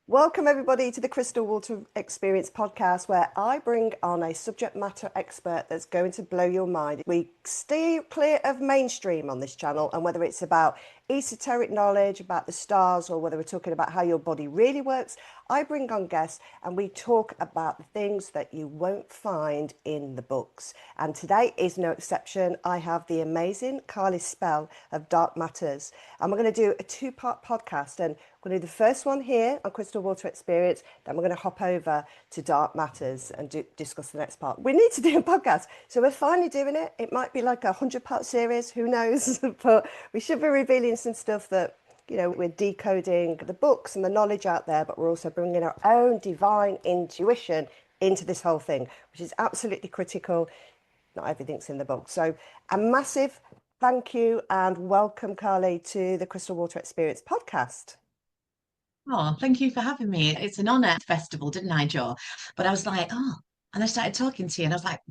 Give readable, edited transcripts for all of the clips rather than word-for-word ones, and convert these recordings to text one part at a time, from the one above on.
Welcome, everybody, to the Crystal Water Experience podcast, where I bring on a subject matter expert that's going to blow your mind. We stay clear of mainstream on this channel, and whether it's about esoteric knowledge about the stars or whether we're talking about how your body really works, I bring on guests and we talk about the things that you won't find in the books. And today is no exception. I have the amazing Carly Spell of Dark Matters, and we're going to do a two-part podcast. And we're going to do the first one here on Crystal Water Experience, then we're going to hop over to Dark Matters and discuss the next part. We need to do a podcast, so we're finally doing it. It might be like a 100-part series, who knows? But we should be revealing some stuff that, you know, we're decoding the books and the knowledge out there, but we're also bringing our own divine intuition into this whole thing, which is absolutely critical. Not everything's in the book. So a massive thank you and welcome, Carly, to the Crystal Water Experience podcast. Oh, thank you for having me. It's an honour festival, didn't I, Joe? But I was like, oh, and I started talking to you, and I was like,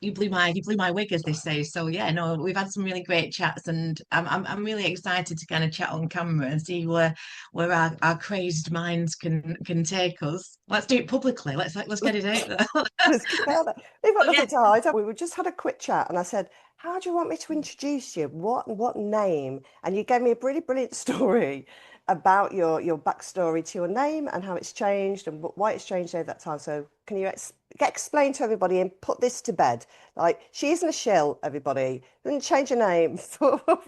you blew my wig, as they say. So yeah, no, we've had some really great chats, and I'm really excited to kind of chat on camera and see where our crazed minds can take us. Let's do it publicly. Let's get it out there. Let's get out there. We've got Yeah. nothing to hide. We just had a quick chat, and I said, "How do you want me to introduce you? What name?" And you gave me a really brilliant story about your backstory to your name and how it's changed and why it's changed over that time. So can you explain to everybody and put this to bed? Like, she isn't a shill, everybody. Didn't change her name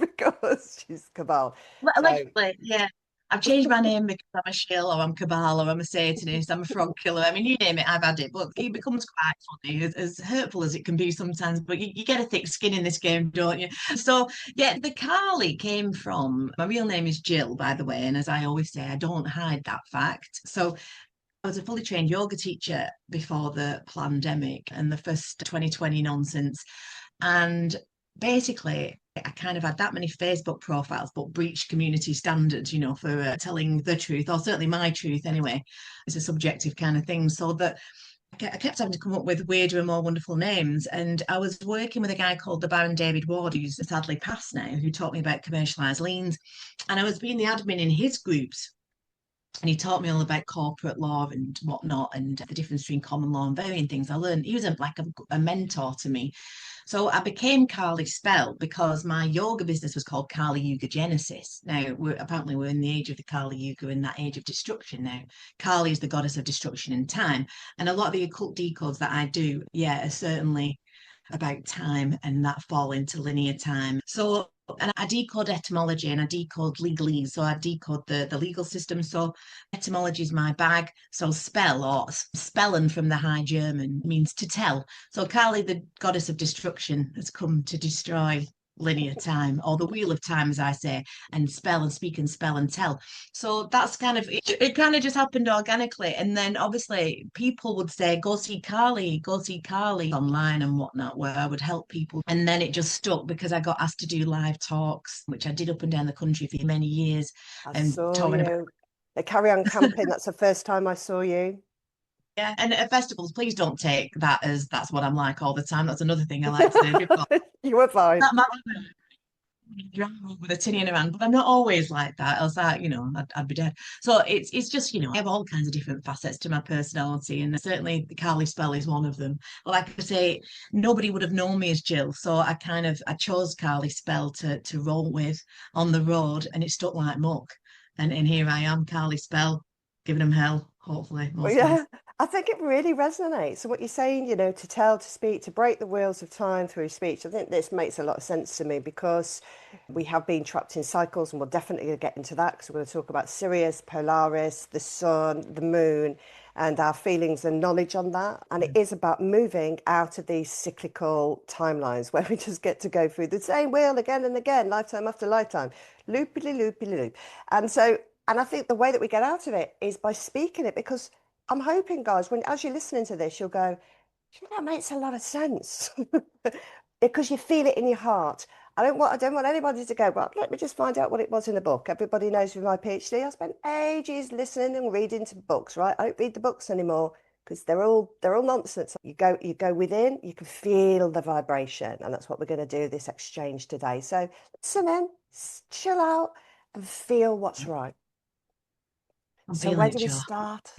because she's Cabal. Well, So allegedly, yeah. I've changed my name because I'm a shill or I'm Cabal or I'm a Satanist, I'm a frog killer. I mean, you name it, I've had it. But it becomes quite funny, as hurtful as it can be sometimes. But you get a thick skin in this game, don't you? So, yeah, the Carly came from, my real name is Jill, by the way. And as I always say, I don't hide that fact. So I was a fully trained yoga teacher before the pandemic and the first 2020 nonsense. And basically, I kind of had that many Facebook profiles, but breached community standards, for telling the truth, or certainly my truth anyway. It's a subjective kind of thing. So that I kept having to come up with weirder and more wonderful names. And I was working with a guy called the Baron David Ward, who's sadly passed now, who taught me about commercialized liens. And I was being the admin in his groups. And he taught me all about corporate law and whatnot, and the difference between common law and varying things. I learned he was like a mentor to me. So I became Carly Spell because my yoga business was called Kali Yuga Genesis. Now, we're in the age of the Kali Yuga, in that age of destruction now. Kali is the goddess of destruction and time. And a lot of the occult decodes that I do, yeah, are certainly about time and that fall into linear time. So, and I decode etymology and I decode legalese. So I decode the legal system. So etymology is my bag. So spell, or spellen from the High German, means to tell. So Kali, the goddess of destruction, has come to destroy linear time, or the wheel of time, as I say, and spell and speak and spell and tell. So that's kind of it kind of just happened organically. And then obviously people would say, go see Carly online and whatnot, where I would help people. And then it just stuck because I got asked to do live talks, which I did up and down the country for many years, I and saw talking about, you. The Carry On Camping, that's the first time I saw you. yeah. And at festivals, please don't take that as that's what I'm like all the time. That's another thing I like to say. People are, You were fine. that with a tinny in her hand, but I'm not always like that. Else, I'd be dead. So it's just, I have all kinds of different facets to my personality, and certainly the Carly Spell is one of them. But like I say, nobody would have known me as Jill, so I chose Carly Spell to roll with on the road, and it stuck like muck. And here I am, Carly Spell, giving them hell. Hopefully, Well, most days. yeah, I think it really resonates. So what you're saying, to tell, to speak, to break the wheels of time through speech, I think this makes a lot of sense to me because we have been trapped in cycles, and we'll definitely get into that because we're going to talk about Sirius, Polaris, the sun, the moon, and our feelings and knowledge on that. And it is about moving out of these cyclical timelines where we just get to go through the same wheel again and again, lifetime after lifetime, loopily, loopily, loop. And I think the way that we get out of it is by speaking it, because I'm hoping, guys, as you're listening to this, you'll go, that makes a lot of sense because you feel it in your heart. I don't want anybody to go, well, let me just find out what it was in the book. Everybody knows with my PhD, I spent ages listening and reading to books, right? I don't read the books anymore because they're all nonsense. You go within, you can feel the vibration, and that's what we're going to do this exchange today. So listen in, chill out, and feel what's right. I'm So feeling where it, do we Joe. start?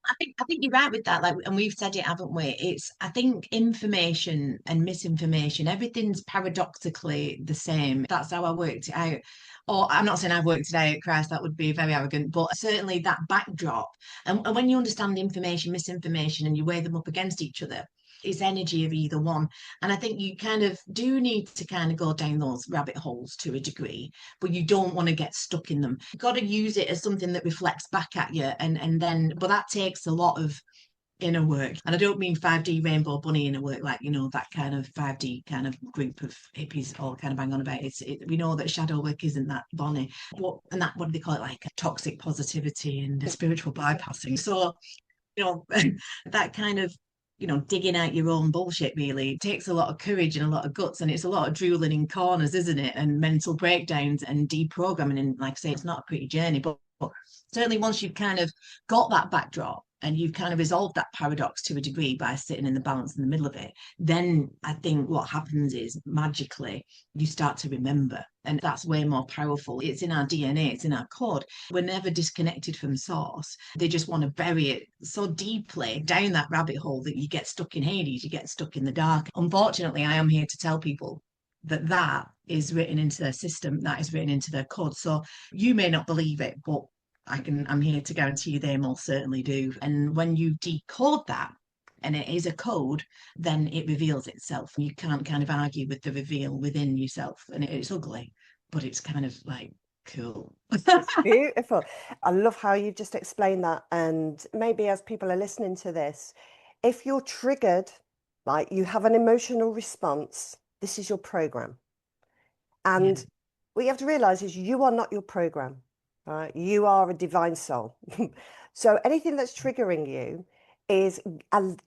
I think you're right with that. Like, and we've said it, haven't we? It's I think information and misinformation, everything's paradoxically the same. That's how I worked it out. Or I'm not saying I've worked it out, Christ, that would be very arrogant, but certainly that backdrop. And when you understand information, misinformation, and you weigh them up against each other, it's energy of either one. And I think you kind of do need to kind of go down those rabbit holes to a degree, but you don't want to get stuck in them. You've got to use it as something that reflects back at you, and then, but that takes a lot of inner work. And I don't mean 5D Rainbow Bunny inner work, like, that kind of 5D kind of group of hippies all kind of bang on about we know that shadow work isn't that bonny. And that, what do they call it? Like toxic positivity and spiritual bypassing. So, you know, that kind of, digging out your own bullshit really takes a lot of courage and a lot of guts, and it's a lot of drooling in corners, isn't it? And mental breakdowns and deprogramming. And like I say, it's not a pretty journey, but certainly once you've kind of got that backdrop and you've kind of resolved that paradox to a degree by sitting in the balance in the middle of it, then I think what happens is magically you start to remember. And that's way more powerful. It's in our DNA, it's in our code. We're never disconnected from source. They just want to bury it so deeply down that rabbit hole that you get stuck in Hades, you get stuck in the dark. Unfortunately, I am here to tell people that that is written into their system, that is written into their code. So you may not believe it, but I'm here to guarantee you they most certainly do. And when you decode that, and it is a code, then it reveals itself. You can't kind of argue with the reveal within yourself. And it's ugly, but it's kind of like cool. It's beautiful. I love how you've just explained that. And maybe as people are listening to this, if you're triggered, like you have an emotional response, this is your program. Yeah. And what you have to realize is you are not your program, right? You are a divine soul. So anything that's triggering you is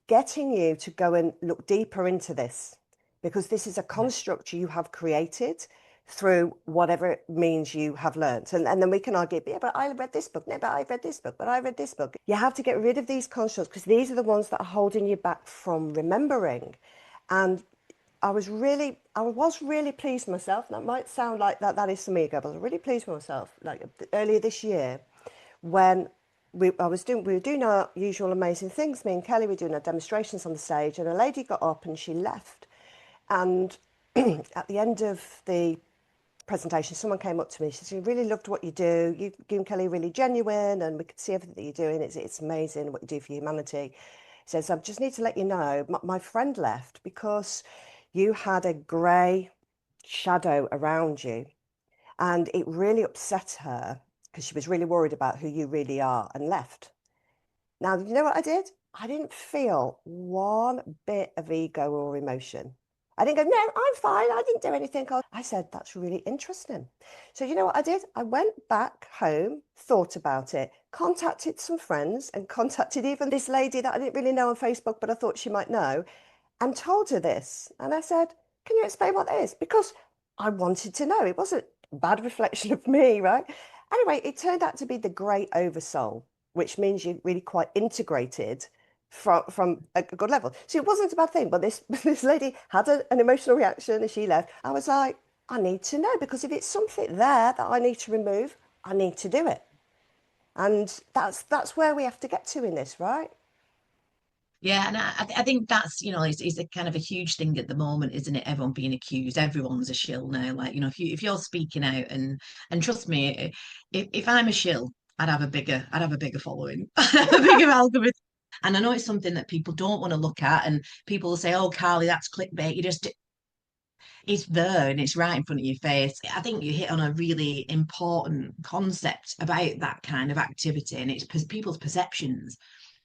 getting you to go and look deeper into this, because this is a Yeah. construct you have created through whatever means you have learned. And then we can argue, yeah, but I read this book, no, but I read this book, but I read this book. You have to get rid of these constructs because these are the ones that are holding you back from remembering. And I was really pleased with myself. That might sound like that is some ego, but I was really pleased with myself. Like earlier this year, when we were doing our usual amazing things. Me and Kelly were doing our demonstrations on the stage, and a lady got up and she left. And at the end of the presentation, someone came up to me. She said, "We really loved what you do. You and Kelly are really genuine, and we could see everything that you're doing. It's amazing what you do for humanity." Says, "I just need to let you know, my friend left because you had a grey shadow around you, and it really upset her because she was really worried about who you really are and left." Now, you know what I did? I didn't feel one bit of ego or emotion. I didn't go, "No, I'm fine. I didn't do anything." I said, "That's really interesting." So, you know what I did? I went back home, thought about it, contacted some friends, and contacted even this lady that I didn't really know on Facebook, but I thought she might know, and told her this. And I said, "Can you explain what that is?" Because I wanted to know. It wasn't a bad reflection of me, right? Anyway, it turned out to be the great oversoul, which means you're really quite integrated from a good level. So it wasn't a bad thing, but this this lady had an emotional reaction as she left. I was like, I need to know, because if it's something there that I need to remove, I need to do it. And that's where we have to get to in this, right? Yeah, and I think that's, it's a kind of a huge thing at the moment, isn't it? Everyone being accused, everyone's a shill now. Like, if you're speaking out, and trust me, if I'm a shill, I'd have a bigger following, a bigger algorithm. And I know it's something that people don't want to look at, and people will say, "Oh, Carly, that's clickbait." It's there and it's right in front of your face. I think you hit on a really important concept about that kind of activity, and it's people's perceptions.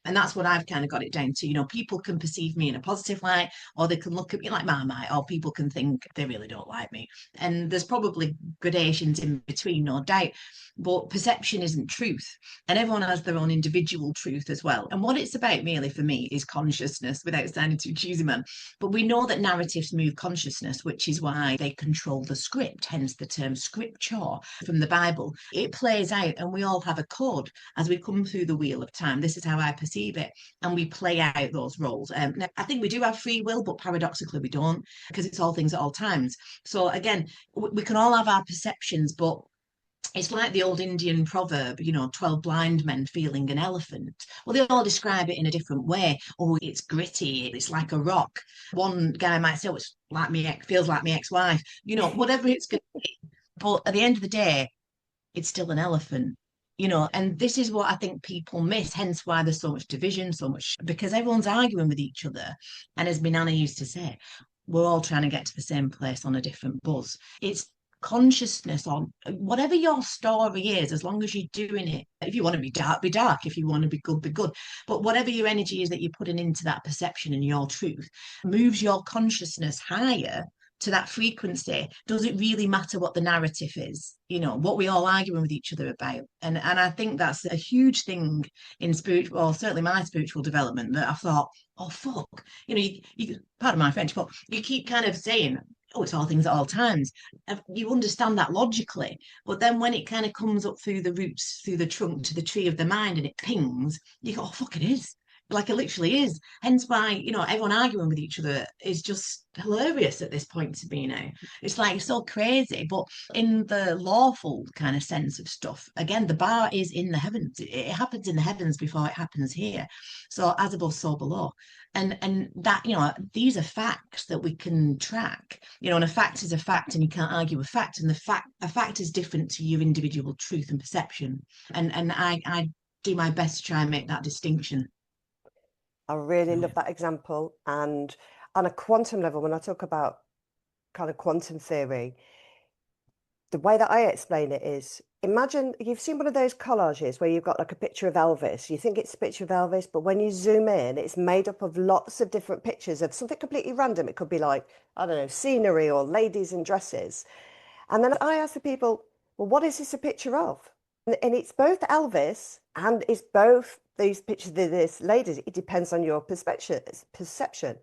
And that's what I've kind of got it down to. People can perceive me in a positive light, or they can look at me like Marmite, or people can think they really don't like me. And there's probably gradations in between, no doubt. But perception isn't truth. And everyone has their own individual truth as well. And what it's about, merely for me, is consciousness, without sounding too cheesy, man. But we know that narratives move consciousness, which is why they control the script, hence the term scripture from the Bible. It plays out, and we all have a code as we come through the wheel of time. This is how I perceive it. And we play out those roles. Now, I think we do have free will, but paradoxically we don't, because it's all things at all times. So again, we can all have our perceptions, but it's like the old Indian proverb, 12 blind men feeling an elephant. Well, they all describe it in a different way. Oh, it's gritty, it's like a rock. One guy might say, oh, it's like feels like my ex-wife, whatever it's going to be. But at the end of the day, it's still an elephant. And this is what I think people miss, hence why there's so much division, so much, because everyone's arguing with each other. And as my nana used to say, we're all trying to get to the same place on a different buzz. It's consciousness on whatever your story is, as long as you're doing it. If you want to be dark, be dark. If you want to be good, be good. But whatever your energy is that you're putting into that perception and your truth moves your consciousness higher to that frequency. Does it really matter what the narrative is? What we all arguing with each other about. And I think that's a huge thing in spiritual, or certainly my spiritual development, that I thought, oh fuck, you pardon my French, but you keep kind of saying, oh, it's all things at all times. You understand that logically, but then when it kind of comes up through the roots, through the trunk to the tree of the mind, and it pings, you go, oh fuck, it is. Like it literally is. Hence why, everyone arguing with each other is just hilarious at this point to me now. It's like so crazy. But in the lawful kind of sense of stuff, again, the bar is in the heavens. It happens in the heavens before it happens here. So as above, so below. And that, these are facts that we can track. And a fact is a fact, and you can't argue a fact. And a fact is different to your individual truth and perception. And I do my best to try and make that distinction. I really Yeah. love that example. And on a quantum level, when I talk about kind of quantum theory, the way that I explain it is, imagine you've seen one of those collages where you've got like a picture of Elvis. You think it's a picture of Elvis, but when you zoom in, it's made up of lots of different pictures of something completely random. It could be like, I don't know, scenery or ladies in dresses. And then I ask the people, well, what is this a picture of? And it's both Elvis and it's both these pictures of this ladies. It depends on your perception.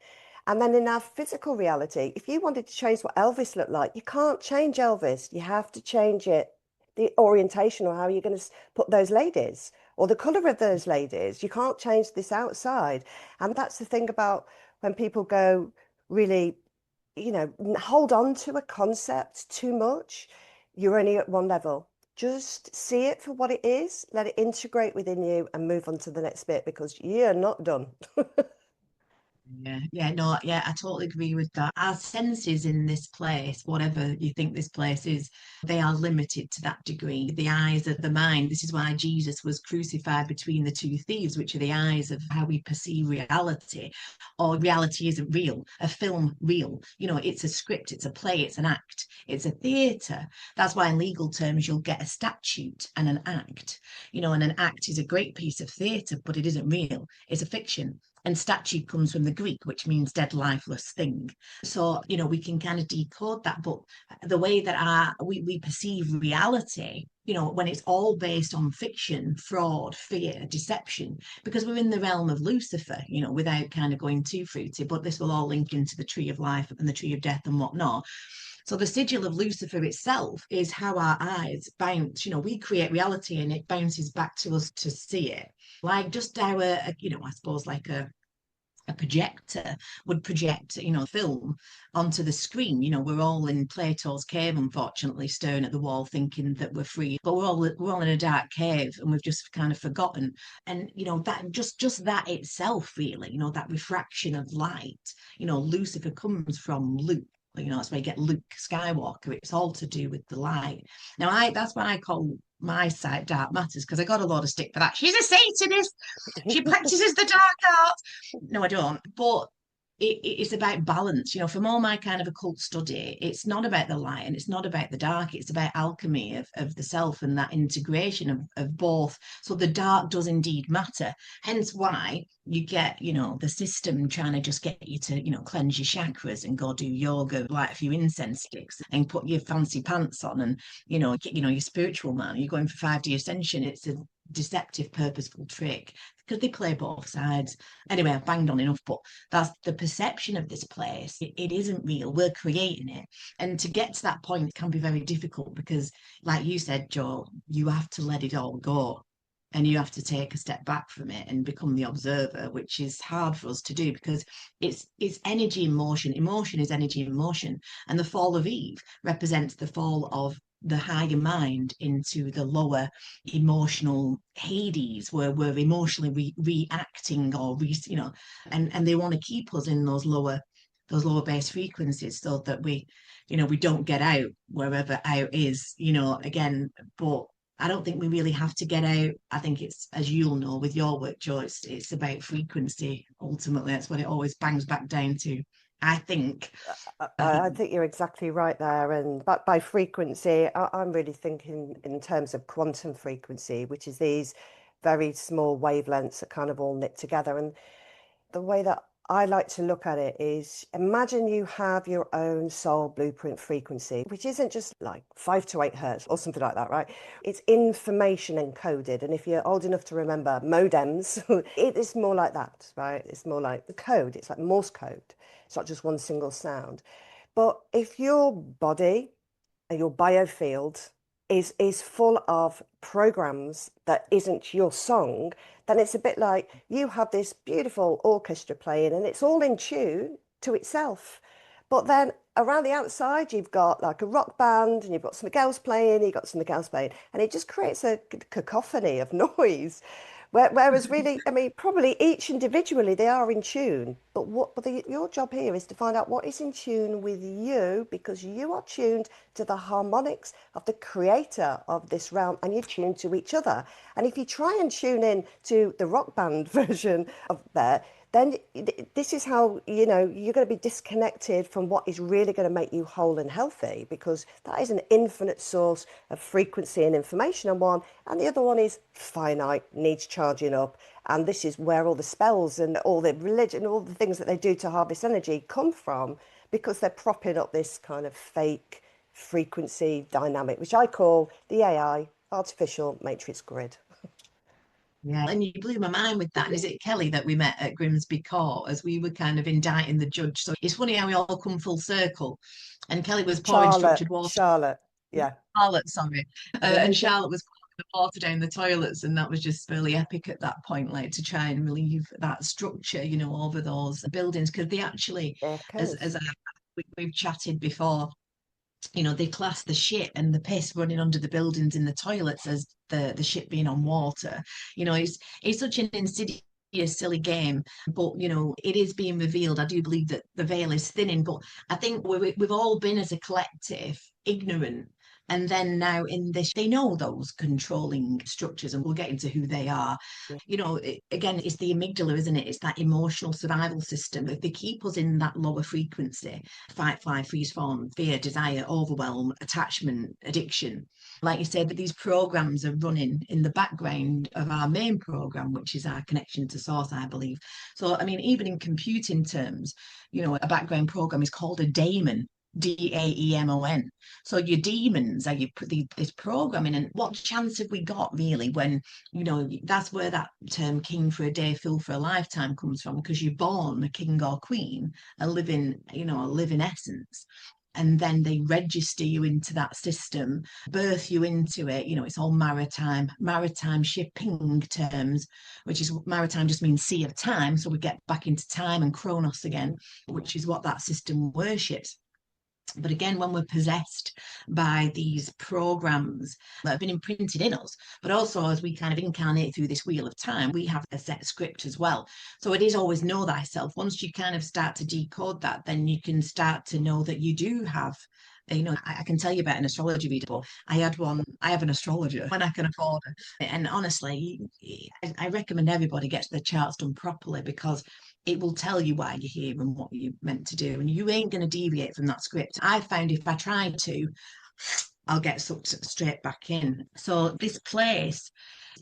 And then in our physical reality, if you wanted to change what Elvis looked like, you can't change Elvis. You have to change it, the orientation or how you're going to put those ladies or the color of those ladies. You can't change this outside. And that's the thing about when people go really, hold on to a concept too much, you're only at one level. Just see it for what it is, let it integrate within you and move on to the next bit because you're not done. Yeah, no, yeah, I totally agree with that. Our senses in this place, whatever you think this place is, they are limited to that degree. The eyes of the mind. This is why Jesus was crucified between the two thieves, which are the eyes of how we perceive reality. Or reality isn't real, a film real. It's a script, it's a play, it's an act, it's a theatre. That's why in legal terms you'll get a statute and an act. And an act is a great piece of theatre, but it isn't real. It's a fiction. And statue comes from the Greek, which means dead, lifeless thing. So, we can kind of decode that. But the way that we perceive reality, when it's all based on fiction, fraud, fear, deception, because we're in the realm of Lucifer, without kind of going too fruity, but this will all link into the tree of life and the tree of death and whatnot. So the sigil of Lucifer itself is how our eyes bounce. We create reality and it bounces back to us to see it. Like just our, I suppose like a projector would project, film onto the screen. We're all in Plato's cave, unfortunately, staring at the wall, thinking that we're free, but we're all in a dark cave, and we've just kind of forgotten. And that just that itself, really, that refraction of light. Lucifer comes from Luke. That's where you get Luke Skywalker. It's all to do with the light. Now, that's why I call my site Dark Matters, because I got a lot of stick for that. She's a Satanist. She practices the dark arts. No, I don't. But it's about balance. From all my kind of occult study, it's not about the light and it's not about the dark. It's about alchemy of the self and that integration of both. So the dark does indeed matter. Hence why you get, the system trying to just get you to, cleanse your chakras and go do yoga, light a few incense sticks and put your fancy pants on and, your spiritual man, you're going for 5D ascension. It's a deceptive, purposeful trick because they play both sides. Anyway, I've banged on enough, but that's the perception of this place. It isn't real. We're creating it. And to get to that point can be very difficult because, like you said, Joe, you have to let it all go. And you have to take a step back from it and become the observer, which is hard for us to do because it's energy in motion. Emotion is energy in motion. And the fall of Eve represents the fall of the higher mind into the lower emotional Hades, where we're emotionally reacting or and they want to keep us in those lower base frequencies so that we don't get out wherever out is, again. But I don't think we really have to get out. I think it's, as you'll know with your work, Joe, it's about frequency. Ultimately, that's what it always bangs back down to, I think. I think you're exactly right there. And by frequency, I'm really thinking in terms of quantum frequency, which is these very small wavelengths that kind of all knit together. And the way that I like to look at it is imagine you have your own soul blueprint frequency, which isn't just like 5 to 8 hertz or something like that, right? It's information encoded. And if you're old enough to remember modems, it is more like that, right? It's more like the code, it's like Morse code. It's not just one single sound. But if your body and your biofield is full of programs that isn't your song, then it's a bit like you have this beautiful orchestra playing and it's all in tune to itself. But then around the outside, you've got like a rock band and you've got something else playing, you've got something else playing, and it just creates a cacophony of noise. Whereas really, I mean, probably each individually they are in tune, but your job here is to find out what is in tune with you because you are tuned to the harmonics of the creator of this realm and you're tuned to each other. And if you try and tune in to the rock band version of there, then this is how you're going to be disconnected from what is really going to make you whole and healthy because that is an infinite source of frequency and information on one, and the other one is finite, needs charging up. And this is where all the spells and all the religion, all the things that they do to harvest energy come from because they're propping up this kind of fake frequency dynamic, which I call the AI, artificial matrix grid. Yeah, and you blew my mind with that. And is it Kelly that we met at Grimsby Court as we were kind of indicting the judge? So it's funny how we all come full circle. And Kelly was pouring Charlotte, structured water. Charlotte, yeah. Charlotte, sorry. Yeah, And Charlotte was pouring the water down the toilets, and that was just really epic at that point, like to try and relieve that structure, over those buildings, because they actually, echoes. we've chatted before, they class the shit and the piss running under the buildings in the toilets as the shit being on water. It's such an insidious, silly game, but it is being revealed. I do believe that the veil is thinning, but I think we've all been as a collective ignorant. And then now in this, they know those controlling structures, and we'll get into who they are. Again, it's the amygdala, isn't it? It's that emotional survival system. If they keep us in that lower frequency, fight, fly, freeze, fawn, fear, desire, overwhelm, attachment, addiction. Like you said, that these programs are running in the background of our main program, which is our connection to source, I believe. So, I mean, even in computing terms, a background program is called a daemon. Daemon. So your demons are this programming, and what chance have we got really when that's where that term "king for a day, fool for a lifetime" comes from, because you're born a king or queen, a living essence, and then they register you into that system, birth you into it. It's all maritime shipping terms, which is maritime just means sea of time. So we get back into time and Chronos again, which is what that system worships. But again, when we're possessed by these programs that have been imprinted in us, but also as we kind of incarnate through this wheel of time, we have a set script as well. So it is always know thyself. Once you kind of start to decode that, then you can start to know that you do have. I can tell you about an astrology reader, but I have an astrologer when I can afford it. And honestly, I recommend everybody gets their charts done properly, because it will tell you why you're here and what you're meant to do. And you ain't going to deviate from that script. I found if I tried to, I'll get sucked straight back in. So this place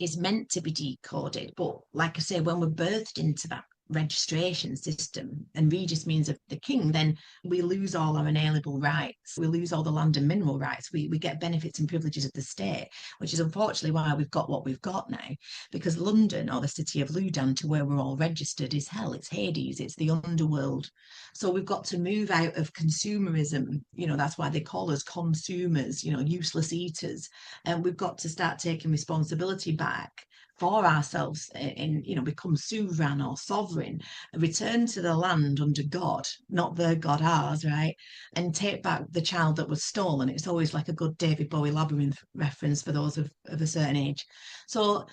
is meant to be decoded. But like I say, when we're birthed into that registration system, and Regis means of the king, then we lose all our inalienable rights. We lose all the land and mineral rights. We get benefits and privileges of the state, which is unfortunately why we've got what we've got now. Because London, or the city of Ludan, to where we're all registered, is hell. It's Hades. It's the underworld. So we've got to move out of consumerism. That's why they call us consumers, useless eaters. And we've got to start taking responsibility back for ourselves in, become suzerain or sovereign, return to the land under God, not their God, ours, right? And take back the child that was stolen. It's always like a good David Bowie Labyrinth reference for those of a certain age. So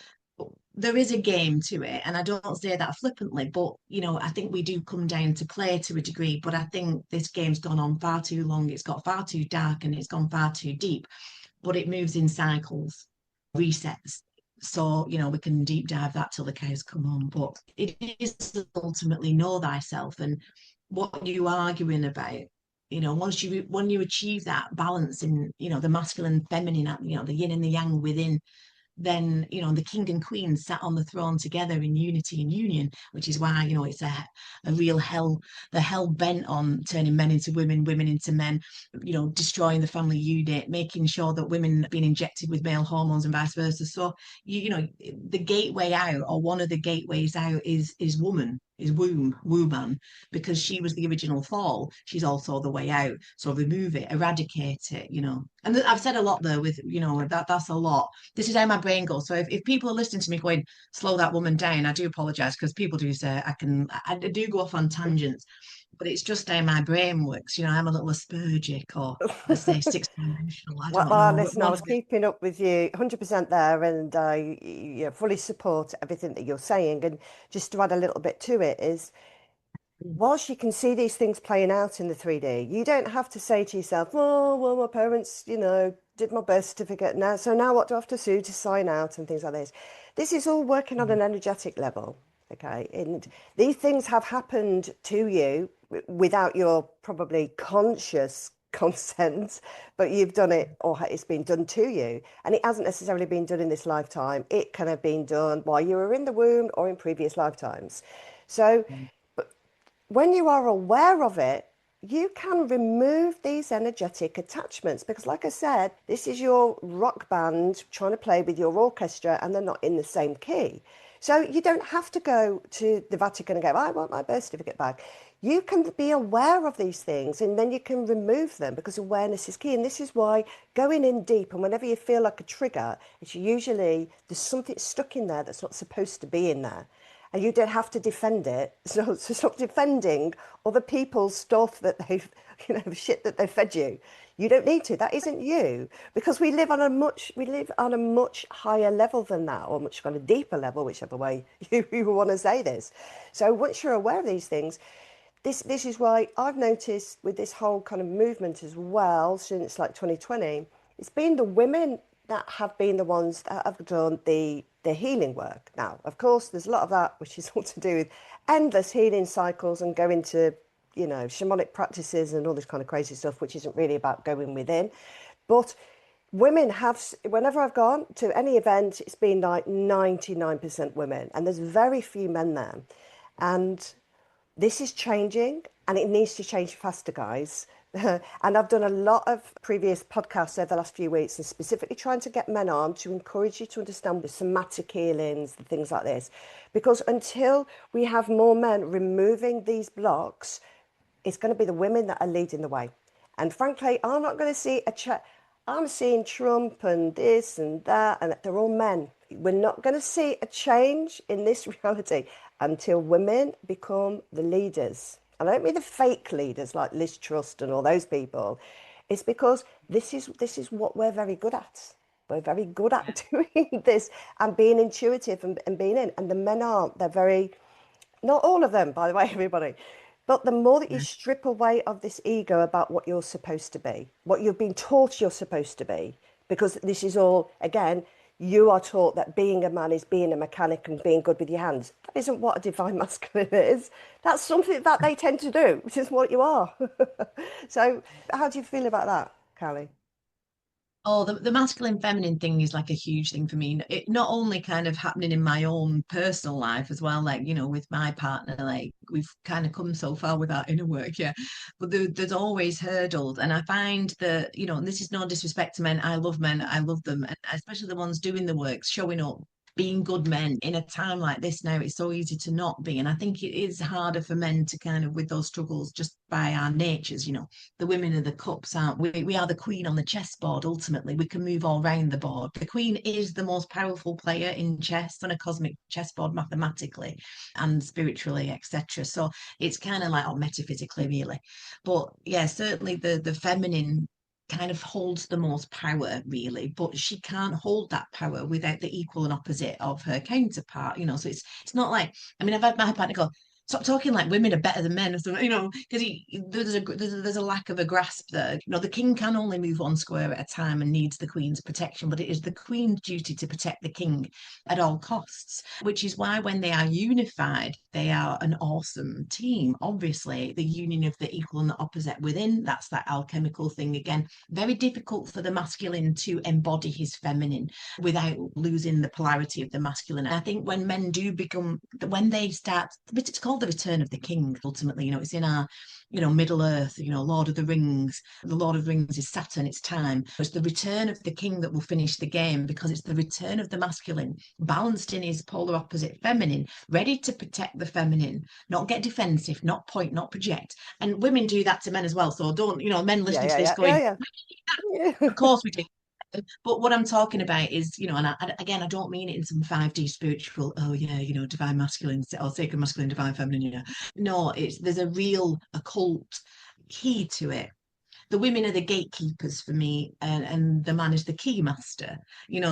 there is a game to it, and I don't say that flippantly, but I think we do come down to play to a degree, but I think this game's gone on far too long, it's got far too dark, and it's gone far too deep, but it moves in cycles, resets. So, we can deep dive that till the cows come home. But it is ultimately know thyself and what you are arguing about. When you achieve that balance in, the masculine, feminine, the yin and the yang within, then the king and queen sat on the throne together in unity and union, which is why it's a real hell, the hell bent on turning men into women, women into men, destroying the family unit, making sure that women are being injected with male hormones and vice versa. So the gateway out, or one of the gateways out, is woman, is woman, because she was the original fall. She's also the way out. So remove it, eradicate it, and I've said a lot there with that's a lot. This is how my brain goes. So if people are listening to me going, slow that woman down, I do apologize, because people do say I do go off on tangents, but it's just how my brain works. I'm a little Aspergic, or let's say sixth dimensional. I don't Well, know. listen, I was keeping up with you 100% there, and I fully support everything that you're saying. And just to add a little bit to it is, whilst you can see these things playing out in the 3D, you don't have to say to yourself, oh, well, my parents, did my birth certificate now, so now what do I have to do to sign out and things like this. This is all working on an energetic level, okay? And these things have happened to you without your probably conscious consent, but you've done it, or it's been done to you. And it hasn't necessarily been done in this lifetime. It can have been done while you were in the womb or in previous lifetimes. So when you are aware of it, you can remove these energetic attachments, because like I said, this is your rock band trying to play with your orchestra, and they're not in the same key. So you don't have to go to the Vatican and go, I want my birth certificate back. You can be aware of these things, and then you can remove them, because awareness is key. And this is why going in deep, and whenever you feel like a trigger, it's usually there's something stuck in there that's not supposed to be in there, and you don't have to defend it. So stop defending other people's stuff that they've, shit that they fed you. You don't need to. That isn't you, because we live on a much higher level than that, or much kind of deeper level, whichever way you want to say this. So once you're aware of these things, this is why I've noticed with this whole kind of movement as well, since like 2020, it's been the women that have been the ones that have done the healing work. Now, of course, there's a lot of that which is all to do with endless healing cycles and going to, shamanic practices and all this kind of crazy stuff, which isn't really about going within. But women have, whenever I've gone to any event, it's been like 99% women, and there's very few men there. And this is changing, and it needs to change faster, guys. And I've done a lot of previous podcasts over the last few weeks, and specifically trying to get men on to encourage you to understand the somatic healings and things like this. Because until we have more men removing these blocks, it's going to be the women that are leading the way. And frankly, I'm not going to see I'm seeing Trump and this and that, and they're all men. We're not going to see a change in this reality until women become the leaders. And I don't mean the fake leaders like Liz Truss and all those people. It's because this is what we're very good at. We're very good at doing this and being intuitive and being in. And the men aren't. They're very, not all of them, by the way, everybody. But the more that you strip away of this ego about what you're supposed to be, what you've been taught you're supposed to be, because this is all, again, you are taught that being a man is being a mechanic and being good with your hands. That isn't what a divine masculine is. That's something that they tend to do, which is what you are. So how do you feel about that, Callie? Oh, the masculine feminine thing is like a huge thing for me. It not only kind of happening in my own personal life as well, like, with my partner, like we've kind of come so far with our inner work, yeah. But there's always hurdles. And I find that, and this is no disrespect to men. I love men, I love them, and especially the ones doing the work, showing up. being good men in a time like this now. It's so easy to not be. And I think it is harder for men to kind of, with those struggles, just by our natures, the women are the cups, aren't we? We are the queen on the chessboard. Ultimately, we can move all round the board. The queen is the most powerful player in chess on a cosmic chessboard, mathematically and spiritually, etc. So it's kind of like, metaphysically, really. But yeah, certainly the feminine kind of holds the most power, really, but she can't hold that power without the equal and opposite of her counterpart. So it's not like, I mean, I've had my partner go, stop talking like women are better than men, or something, because there's a lack of a grasp there. The king can only move one square at a time and needs the queen's protection, but it is the queen's duty to protect the king at all costs, which is why when they are unified, they are an awesome team. Obviously, the union of the equal and the opposite within, that's that alchemical thing again. Very difficult for the masculine to embody his feminine without losing the polarity of the masculine. And I think when men do become, when they start, it's called the return of the king, ultimately. It's in our, Middle Earth, Lord of the Rings. The Lord of the Rings is Saturn, it's time. It's the return of the king that will finish the game, because it's the return of the masculine, balanced in his polar opposite feminine, ready to protect the feminine, not get defensive, not point, not project. And women do that to men as well. So don't, men Yeah, listening to yeah, this yeah, going, yeah, yeah. of course we do. But what I'm talking about is, and again, I don't mean it in some 5D spiritual, oh yeah, divine masculine or sacred masculine, divine feminine. No, there's a real occult key to it. The women are the gatekeepers for me, and the man is the key master.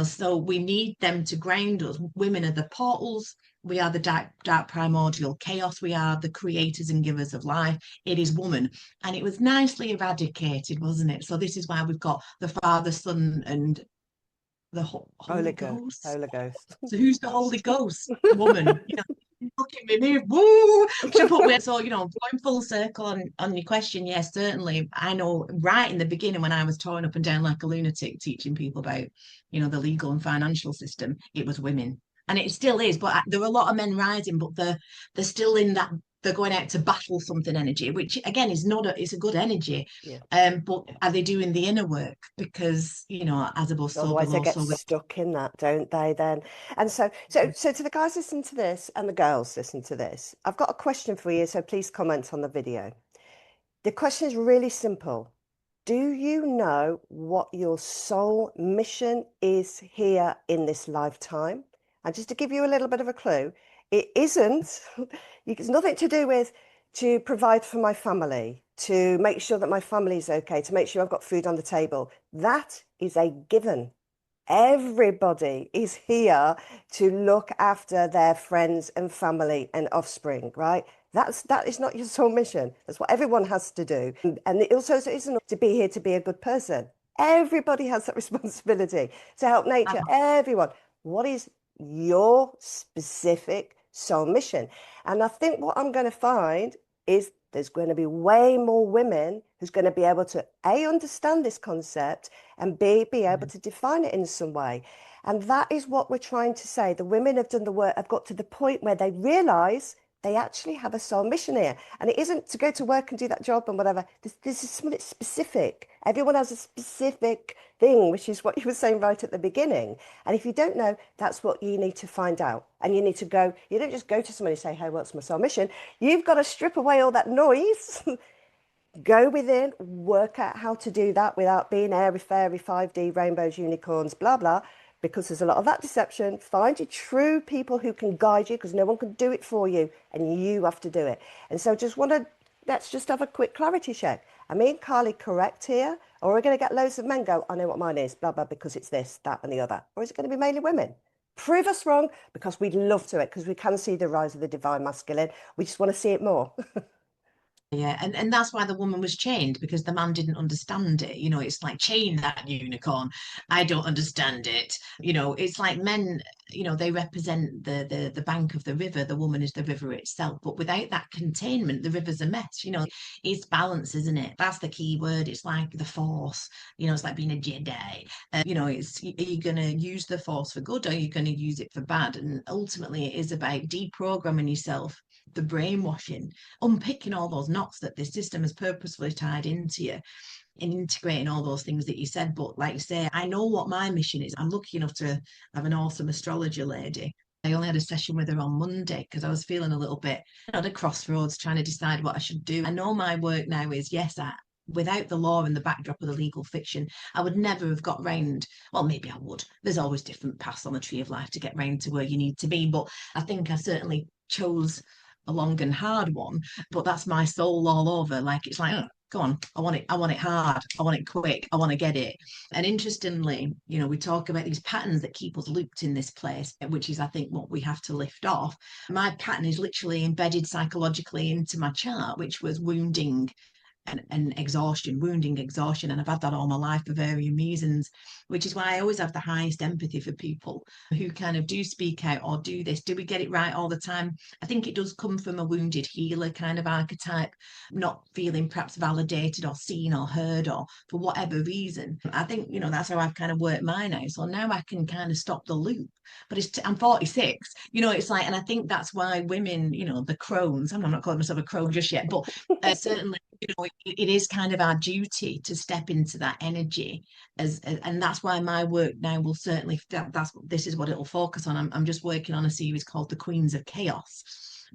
So we need them to ground us. Women are the portals. We are the dark primordial chaos. We are the creators and givers of life. It is woman. And it was nicely eradicated, wasn't it? So this is why we've got the Father, Son, and the Holy Ghost. Holy Ghost. So who's the Holy Ghost? Woman. Look at me move. Woo! Should put weight. So, going full circle on your question, yes, certainly. I know right in the beginning when I was torn up and down like a lunatic teaching people about, the legal and financial system, it was women. And it still is, but there are a lot of men rising, but they're still in that, they're going out to battle something energy, which again is not it's a good energy. Yeah. But are they doing the inner work? Because, as above, so Otherwise they below, get so stuck in that, don't they then? And so to the guys listening to this and the girls listening to this, I've got a question for you, so please comment on the video. The question is really simple. Do you know what your soul mission is here in this lifetime? And just to give you a little bit of a clue, it isn't, it's nothing to do with to provide for my family, to make sure that my family's okay, to make sure I've got food on the table. That is a given. Everybody is here to look after their friends and family and offspring, right? That is not your soul mission. That's what everyone has to do. And it also isn't to be here to be a good person. Everybody has that responsibility to help nature. Everyone. What is your specific soul mission? And I think what I'm going to find is there's going to be way more women who's going to be able to A, understand this concept, and B, be able to define it in some way. And that is what we're trying to say. The women have done the work, have got to the point where they realize they actually have a soul mission here. And it isn't to go to work and do that job and whatever. This is something specific. Everyone has a specific thing, which is what you were saying right at the beginning. And if you don't know, that's what you need to find out. And you need to go, you don't just go to somebody and say, hey, what's my soul mission? You've got to strip away all that noise, go within, work out how to do that without being airy, fairy, 5D, rainbows, unicorns, blah, blah, because there's a lot of that deception. Find your true people who can guide you, because no one can do it for you, and you have to do it. And so let's just have a quick clarity check. Are me and Carly correct here? Or are we going to get loads of men go, I know what mine is, blah, blah, because it's this, that, and the other? Or is it going to be mainly women? Prove us wrong, because we'd love to it, because we can see the rise of the divine masculine. We just want to see it more. Yeah, and that's why the woman was chained, because the man didn't understand it. It's like, chain that unicorn. I don't understand it. It's like men, they represent the bank of the river. The woman is the river itself. But without that containment, the river's a mess. It's balance, isn't it? That's the key word. It's like the force. It's like being a Jedi. Are you going to use the force for good, or are you going to use it for bad? And ultimately, it is about deprogramming yourself, the brainwashing, unpicking all those knots that this system has purposefully tied into you. in integrating all those things that you said. But like you say, I know what my mission is. I'm lucky enough to have an awesome astrologer lady. I only had a session with her on Monday because I was feeling a little bit at a crossroads trying to decide what I should do. I know my work now is, yes, without the law and the backdrop of the legal fiction, I would never have got round. Well, maybe I would. There's always different paths on the tree of life to get round to where you need to be. But I think I certainly chose a long and hard one. But that's my soul all over. Like, it's like, oh, go on, I want it hard, I want it quick, I want to get it. And interestingly, we talk about these patterns that keep us looped in this place, which is, I think, what we have to lift off. My pattern is literally embedded psychologically into my chart, which was wounding and exhaustion, wounding exhaustion. And I've had that all my life for varying reasons, which is why I always have the highest empathy for people who kind of do speak out or do this. Do we get it right all the time? I think it does come from a wounded healer kind of archetype, not feeling perhaps validated or seen or heard, or for whatever reason. I think, that's how I've kind of worked mine out. So now I can kind of stop the loop. But I'm 46, it's like, and I think that's why women, the crones, I'm not calling myself a crone just yet, but certainly, it is kind of our duty to step into that energy, and that's why my work now will certainly, this is what it'll focus on. I'm just working on a series called The Queens of Chaos,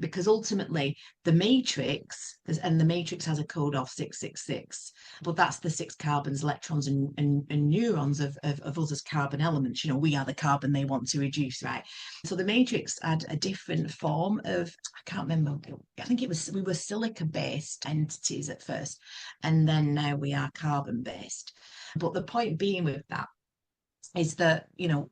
because ultimately the matrix, and the matrix has a code of 666, but that's the six carbons, electrons, and neurons of us as carbon elements. We are the carbon they want to reduce, right? So the matrix had a different form of, I can't remember, I think we were silica based entities at first, and then now we are carbon based. But the point being with that is that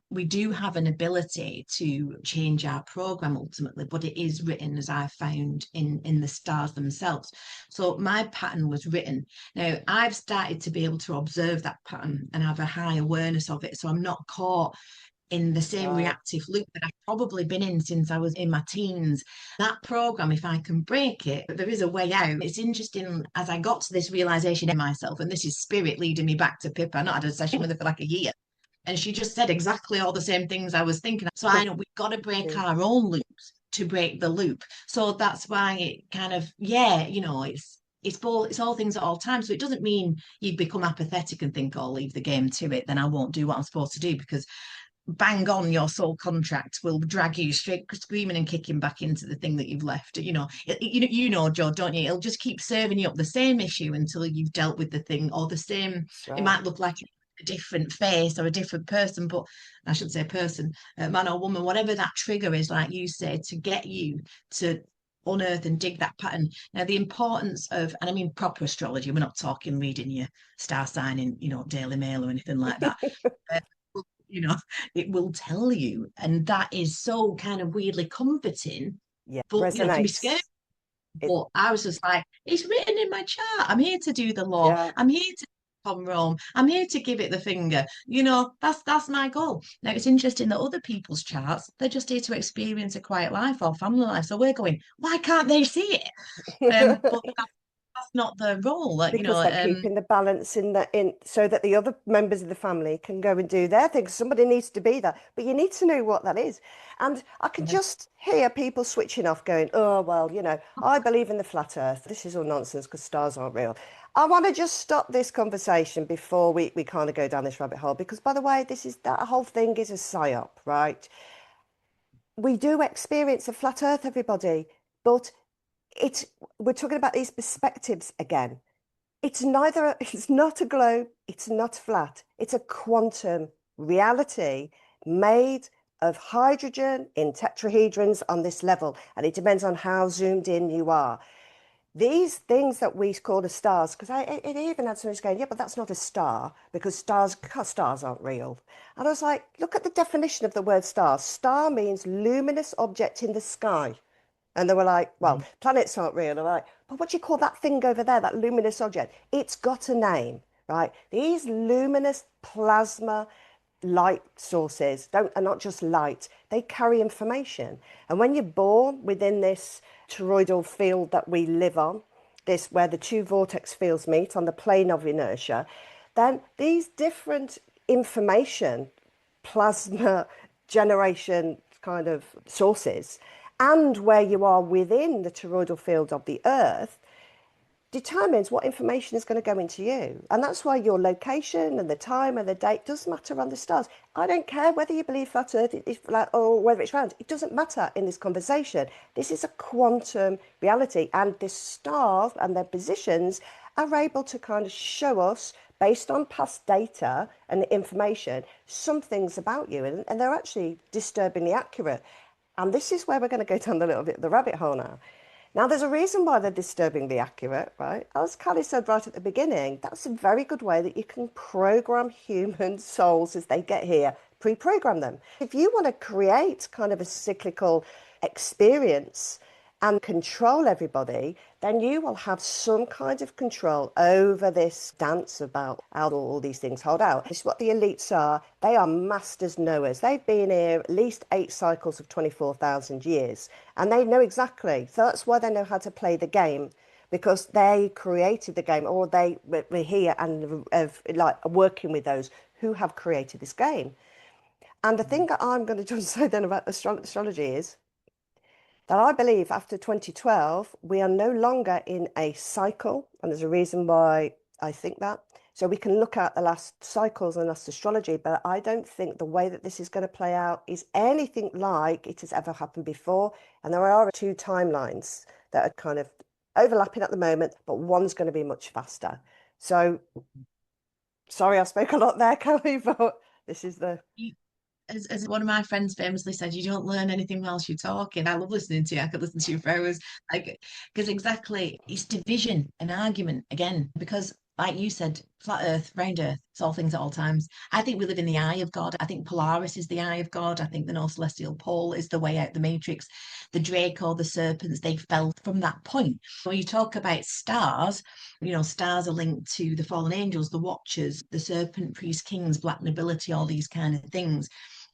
we do have an ability to change our program ultimately, but it is written, as I found, in the stars themselves. So my pattern was written. Now I've started to be able to observe that pattern and have a high awareness of it, so I'm not caught in the same reactive loop that I've probably been in since I was in my teens. That program, if I can break it, there is a way out. It's interesting, as I got to this realization in myself, and this is spirit leading me back to Pippa. I not had a session with her for like a year, and she just said exactly all the same things I was thinking. So I know we've got to break our own loops to break the loop. So that's why it kind of, it's all things at all times. So it doesn't mean you become apathetic and think, oh, I'll leave the game to it, then I won't do what I'm supposed to do, because bang on, your soul contract will drag you straight screaming and kicking back into the thing that you've left. Joe, don't you? It'll just keep serving you up the same issue until you've dealt with the thing, or the same. Right. It might look like a different face or a different person, but I shouldn't say person, man or woman, whatever that trigger is, like you say, to get you to unearth and dig that pattern. Now, the importance of, and I mean proper astrology, we're not talking reading your star sign in, Daily Mail or anything like that. It will tell you, and that is so kind of weirdly comforting. Yeah, but it can be scary. But I was just like, it's written in my chart. I'm here to do the law. Yeah. I'm here to come Rome. I'm here to give it the finger. That's my goal. Now, it's interesting that other people's charts, they're just here to experience a quiet life or family life. So we're going, why can't they see it? But that's not the role, because they're keeping the balance in so that the other members of the family can go and do their thing. Somebody needs to be there, but you need to know what that is. And I can just hear people switching off, going, oh well, I believe in the flat earth. This is all nonsense because stars aren't real. I want to just stop this conversation before we kind of go down this rabbit hole, because by the way, that whole thing is a psyop, right? We do experience a flat earth, everybody, but we're talking about these perspectives again. It's not a globe, it's not flat, it's a quantum reality made of hydrogen in tetrahedrons on this level, and it depends on how zoomed in you are. These things that we call the stars, because it even had someone going, yeah, but that's not a star, because stars aren't real. And I was like, look at the definition of the word star. Star means luminous object in the sky. And they were like, well, planets aren't real. They're like, but what do you call that thing over there, that luminous object? It's got a name, right? These luminous plasma light sources are not just light, they carry information. And when you're born within this toroidal field that we live on, this where the two vortex fields meet on the plane of inertia, then these different information, plasma generation kind of sources, and where you are within the toroidal field of the Earth, determines what information is going to go into you. And that's why your location and the time and the date does matter on the stars. I don't care whether you believe flat Earth is flat or whether it's round. It doesn't matter in this conversation. This is a quantum reality, and the stars and their positions are able to kind of show us, based on past data and information, some things about you, and they're actually disturbingly accurate. And this is where we're going to go down a little bit of the rabbit hole now. Now, there's a reason why they're disturbingly accurate, right? As Callie said right at the beginning, that's a very good way that you can program human souls as they get here, pre-program them. If you want to create kind of a cyclical experience and control everybody, then you will have some kind of control over this dance about how all these things hold out. This is what the elites are. They are masters knowers. They've been here at least 8 cycles of 24,000 years, and they know exactly. So that's why they know how to play the game, because they created the game, or they were here and like working with those who have created this game. And the thing that I'm going to just say then about astrology is that I believe after 2012, we are no longer in a cycle. And there's a reason why I think that. So we can look at the last cycles and last astrology, but I don't think the way that this is going to play out is anything like it has ever happened before. And there are 2 timelines that are kind of overlapping at the moment, but one's going to be much faster. So sorry, I spoke a lot there, Kelly, but this is the As one of my friends famously said, you don't learn anything whilst you're talking. I love listening to you. I could listen to you for hours. Like, because exactly, it's division and argument again. Because, like you said, flat Earth, round Earth, it's all things at all times. I think we live in the eye of God. I think Polaris is the eye of God. I think the North Celestial Pole is the way out the Matrix. The Draco, the serpents, they fell from that point. When you talk about stars, stars are linked to the fallen angels, the watchers, the serpent, priest, kings, black nobility, all these kind of things.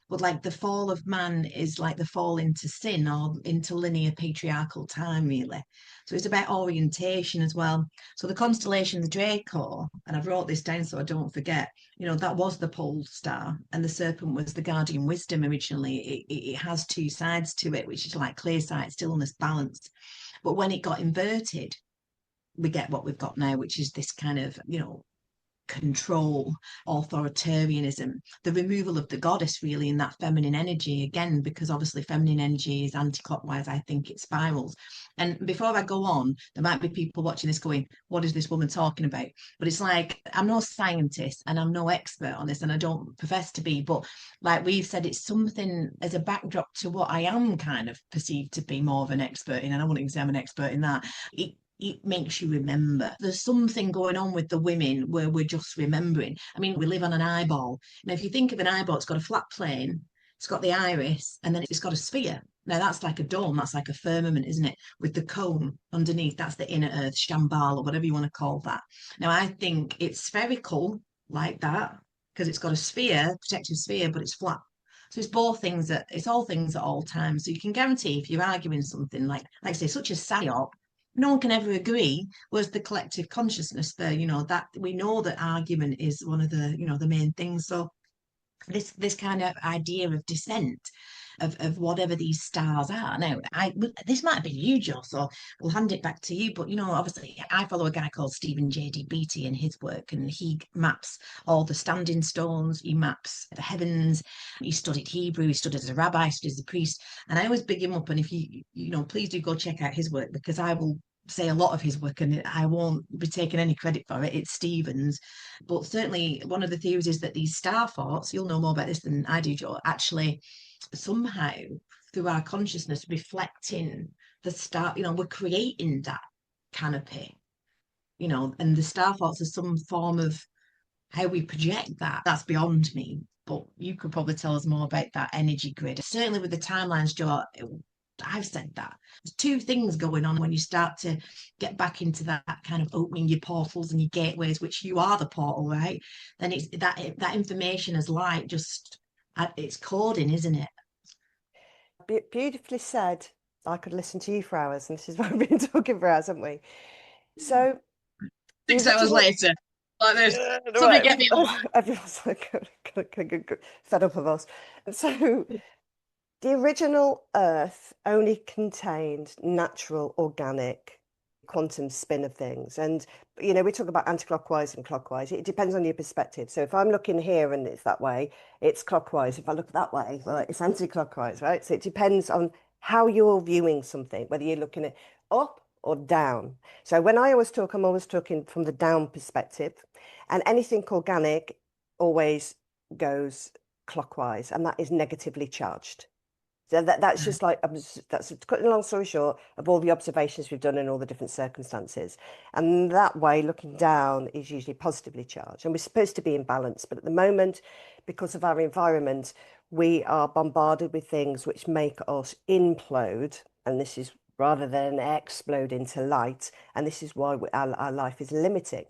But like the fall of man is like the fall into sin or into linear patriarchal time, really. So it's about orientation as well. So the constellation, the Draco, and I've wrote this down so I don't forget, that was the pole star, and the serpent was the guardian wisdom originally. It has 2 sides to it, which is like clear sight, stillness, balance. But when it got inverted, we get what we've got now, which is this kind of, control, authoritarianism, the removal of the goddess really in that feminine energy again, because obviously feminine energy is anti-clockwise. I think it spirals. And before I go on, there might be people watching this going, what is this woman talking about? But it's like, I'm no scientist and I'm no expert on this, and I don't profess to be, but like we've said, it's something as a backdrop to what I am kind of perceived to be more of an expert in, and I wouldn't even say I'm an expert in that. It makes you remember. There's something going on with the women where we're just remembering. I mean, we live on an eyeball. Now, if you think of an eyeball, it's got a flat plane, it's got the iris, and then it's got a sphere. Now, that's like a dome, that's like a firmament, isn't it? With the cone underneath, that's the inner earth, Shambhala, whatever you want to call that. Now, I think it's spherical like that because it's got a sphere, protective sphere, but it's flat. So it's both things it's all things at all times. So you can guarantee if you're arguing something like I say, such as psyop, no one can ever agree. Was the collective consciousness there, that we know that argument is one of the the main things. So this kind of idea of dissent of whatever these stars are. Now, this might be you, Joe, so we'll hand it back to you. But obviously, I follow a guy called Stephen J.D. Beatty in his work, and he maps all the standing stones. He maps the heavens. He studied Hebrew. He studied as a rabbi. He studied as a priest. And I always big him up. And if please do go check out his work, because I will say a lot of his work and I won't be taking any credit for it. It's Stephen's. But certainly one of the theories is that these star thoughts, you'll know more about this than I do, Joe, actually somehow through our consciousness reflecting the star, we're creating that canopy, and the star thoughts are some form of how we project that. That's beyond me. But you could probably tell us more about that energy grid. Certainly with the timelines, Joe, I've said that. There's 2 things going on when you start to get back into that kind of opening your portals and your gateways, which you are the portal, right? Then it's that information as light, just it's coding, isn't it? beautifully said. I could listen to you for hours, and this is why we've been talking for hours, haven't we? So the 6 hours original, later, like this. Somebody right, get me on. everyone's like fed up of us. So the original Earth only contained natural organic quantum spin of things. And, we talk about anti-clockwise and clockwise. It depends on your perspective. So if I'm looking here and it's that way, it's clockwise. If I look that way, well, it's anti-clockwise, right? So it depends on how you're viewing something, whether you're looking at up or down. So when I always talk, I'm always talking from the down perspective. And anything organic always goes clockwise, and that is negatively charged. So that's just like, that's cutting a long story short of all the observations we've done in all the different circumstances. And that way, looking down is usually positively charged. And we're supposed to be in balance. But at the moment, because of our environment, we are bombarded with things which make us implode. And this is rather than explode into light. And this is why our life is limiting.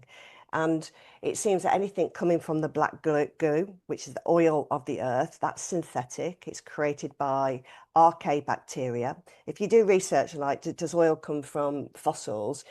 And it seems that anything coming from the black goo, which is the oil of the earth, that's synthetic. It's created by archaebacteria. If you do research like, does oil come from fossils?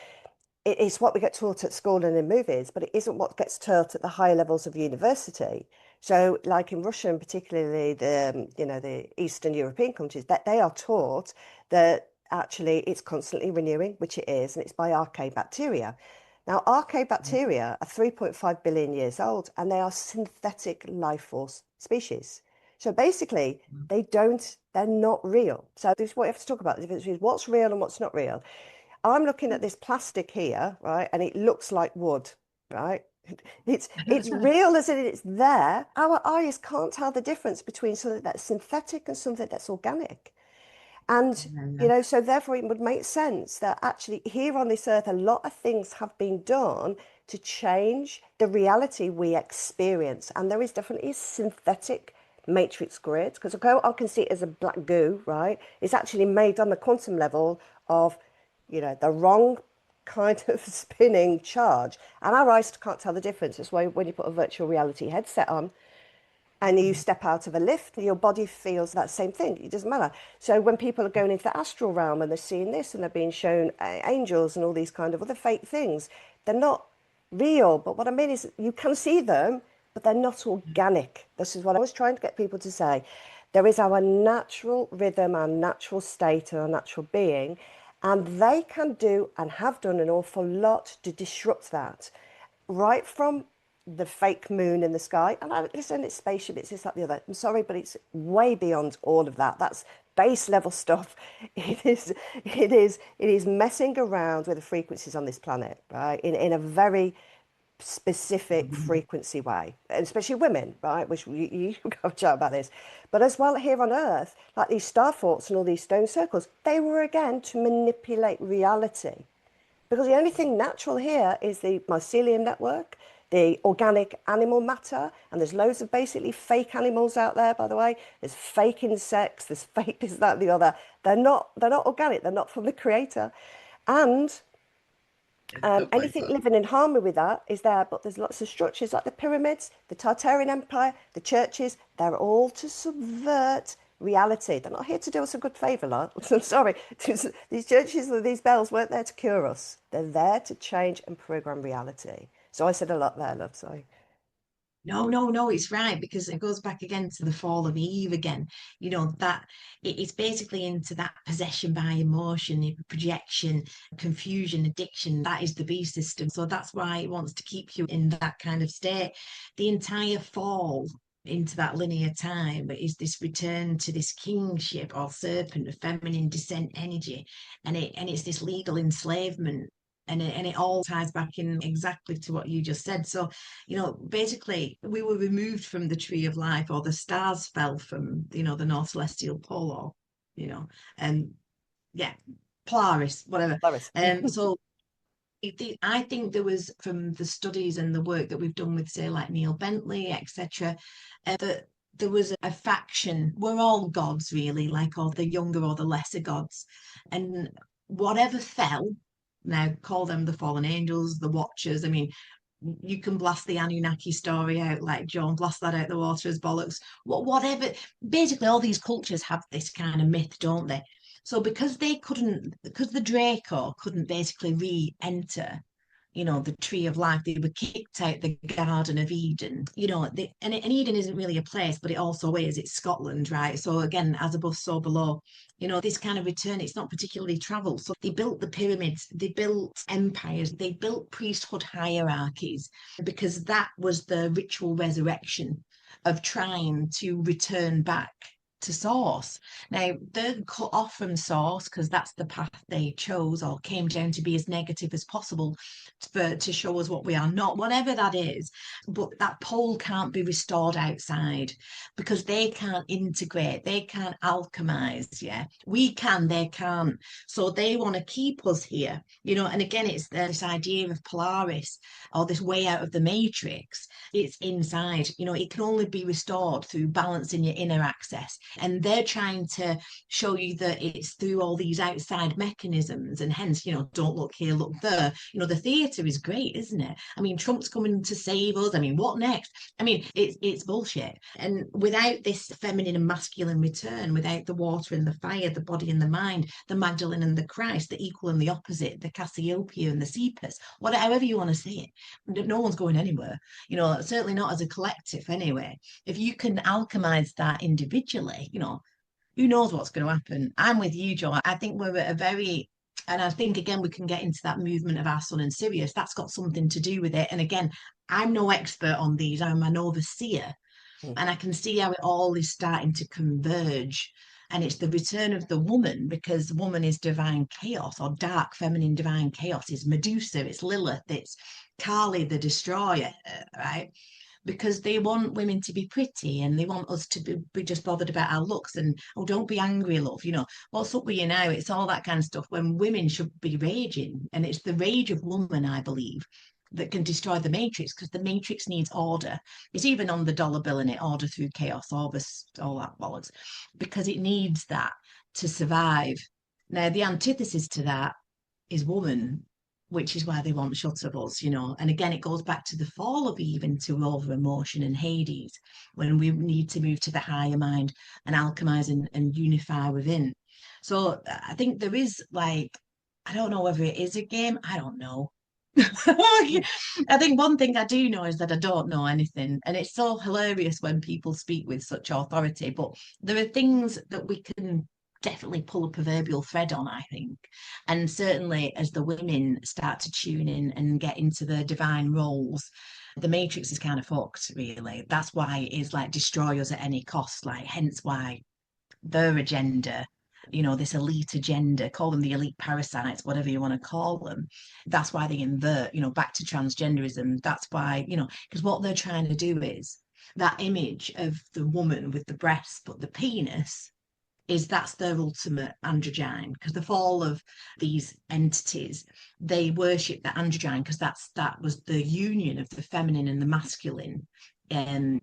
It's what we get taught at school and in movies, but it isn't what gets taught at the higher levels of university. So, like in Russia, and particularly the Eastern European countries, that they are taught that actually it's constantly renewing, which it is, and it's by archaebacteria. Now, archaebacteria are 3.5 billion years old, and they are synthetic life force species. So basically, they're not real. So this is what you have to talk about, the difference between what's real and what's not real. I'm looking at this plastic here, right? And it looks like wood, right? It's real as in it's there. Our eyes can't tell the difference between something that's synthetic and something that's organic. And, so therefore it would make sense that actually here on this earth, a lot of things have been done to change the reality we experience. And there is definitely a synthetic matrix grid, because I can see it as a black goo, right? It's actually made on the quantum level of, the wrong kind of spinning charge. And our eyes can't tell the difference. That's why when you put a virtual reality headset on, and you step out of a lift, your body feels that same thing. It doesn't matter. So when people are going into the astral realm and they're seeing this and they're being shown angels and all these kind of other fake things, they're not real. But what I mean is you can see them, but they're not organic. This is what I was trying to get people to say. There is our natural rhythm, our natural state, and our natural being, and they can do and have done an awful lot to disrupt that. Right from the fake moon in the sky, and listen, it's spaceship, it's this, that, the other. I'm sorry, but it's way beyond all of that. That's base level stuff. It is messing around with the frequencies on this planet, right? In a very specific frequency way, and especially women, right? Which you go chat about this, but as well here on Earth, like these star forts and all these stone circles, they were again to manipulate reality. Because the only thing natural here is the mycelium network, the organic animal matter, and there's loads of basically fake animals out there, by the way. There's fake insects, there's fake this, that, and the other. They're not organic, they're not from the creator. And anything living in harmony with that is there, but there's lots of structures like the pyramids, the Tartarian Empire, the churches, they're all to subvert reality. They're not here to do us a good favour, lad. I'm sorry. These churches, these bells weren't there to cure us. They're there to change and program reality. So I said a lot there, love. Sorry. No, no, no, it's right because it goes back again to the fall of Eve again. That it's basically into that possession by emotion, projection, confusion, addiction. That is the beast system. So that's why it wants to keep you in that kind of state. The entire fall into that linear time is this return to this kingship or serpent of feminine descent energy, and it's this legal enslavement, and it all ties back in exactly to what you just said. So, basically, we were removed from the tree of life, or the stars fell from, the North Celestial Pole, or, and yeah, Polaris, whatever. Lois. So I think there was, from the studies and the work that we've done with, say, like Neil Bentley, etc., that there was a faction. We're all gods, really, like all the younger or the lesser gods, and whatever fell. Now, call them the fallen angels, the watchers. I mean, you can blast the Anunnaki story out like John, blast that out the water as bollocks. Whatever. Basically, all these cultures have this kind of myth, don't they? So because the Draco couldn't basically re-enter the tree of life. They were kicked out the Garden of Eden. And Eden isn't really a place, but it also is. It's Scotland, right? So again, as above, so below. This kind of return, it's not particularly traveled. So they built the pyramids, they built empires, they built priesthood hierarchies, because that was the ritual resurrection of trying to return back to source. Now, they're cut off from source because that's the path they chose or came down to be as negative as possible to show us what we are not, whatever that is. But that pole can't be restored outside because they can't integrate, they can't alchemize. Yeah, we can, they can't. So they want to keep us here, and again, it's this idea of Polaris or this way out of the matrix. It's inside, it can only be restored through balancing your inner access. And they're trying to show you that it's through all these outside mechanisms, and hence, don't look here, look there. The theatre is great, isn't it? I mean, Trump's coming to save us. I mean, what next? I mean, it's bullshit. And without this feminine and masculine return, without the water and the fire, the body and the mind, the Magdalene and the Christ, the equal and the opposite, the Cassiopeia and the Cephas, whatever you want to say it, no one's going anywhere. Certainly not as a collective anyway. If you can alchemize that individually, who knows what's going to happen. I'm with you, Joe. I think we're at a very, and I think again we can get into that movement of our sun and Sirius. That's got something to do with it. And again, I'm no expert on these. I'm an overseer, and I can see how it all is starting to converge. And it's the return of the woman, because woman is divine chaos, or dark feminine divine chaos is Medusa, it's Lilith, it's Kali the destroyer, right? Because they want women to be pretty, and they want us to be just bothered about our looks, and oh, don't be angry, love, what's up with you now? It's all that kind of stuff, when women should be raging. And it's the rage of woman, I believe, that can destroy the matrix, because the matrix needs order. It's even on the dollar bill, in it, order through chaos, Orbis, all that bollocks, because it needs that to survive. Now, the antithesis to that is woman, which is why they want shut of us, And again, it goes back to the fall of Eve into over emotion and Hades, when we need to move to the higher mind and alchemize and unify within. So I think there is, like, I don't know whether it is a game. I don't know. I think one thing I do know is that I don't know anything. And it's so hilarious when people speak with such authority. But there are things that we can definitely pull a proverbial thread on, I think. And certainly as the women start to tune in and get into their divine roles, the matrix is kind of fucked, really. That's why it is like destroy us at any cost, like hence why their agenda, this elite agenda, call them the elite parasites, whatever you want to call them. That's why they invert, back to transgenderism. That's why, because what they're trying to do is that image of the woman with the breasts but the penis, that's their ultimate androgyne, because the fall of these entities, they worship the androgyne, because that was the union of the feminine and the masculine, in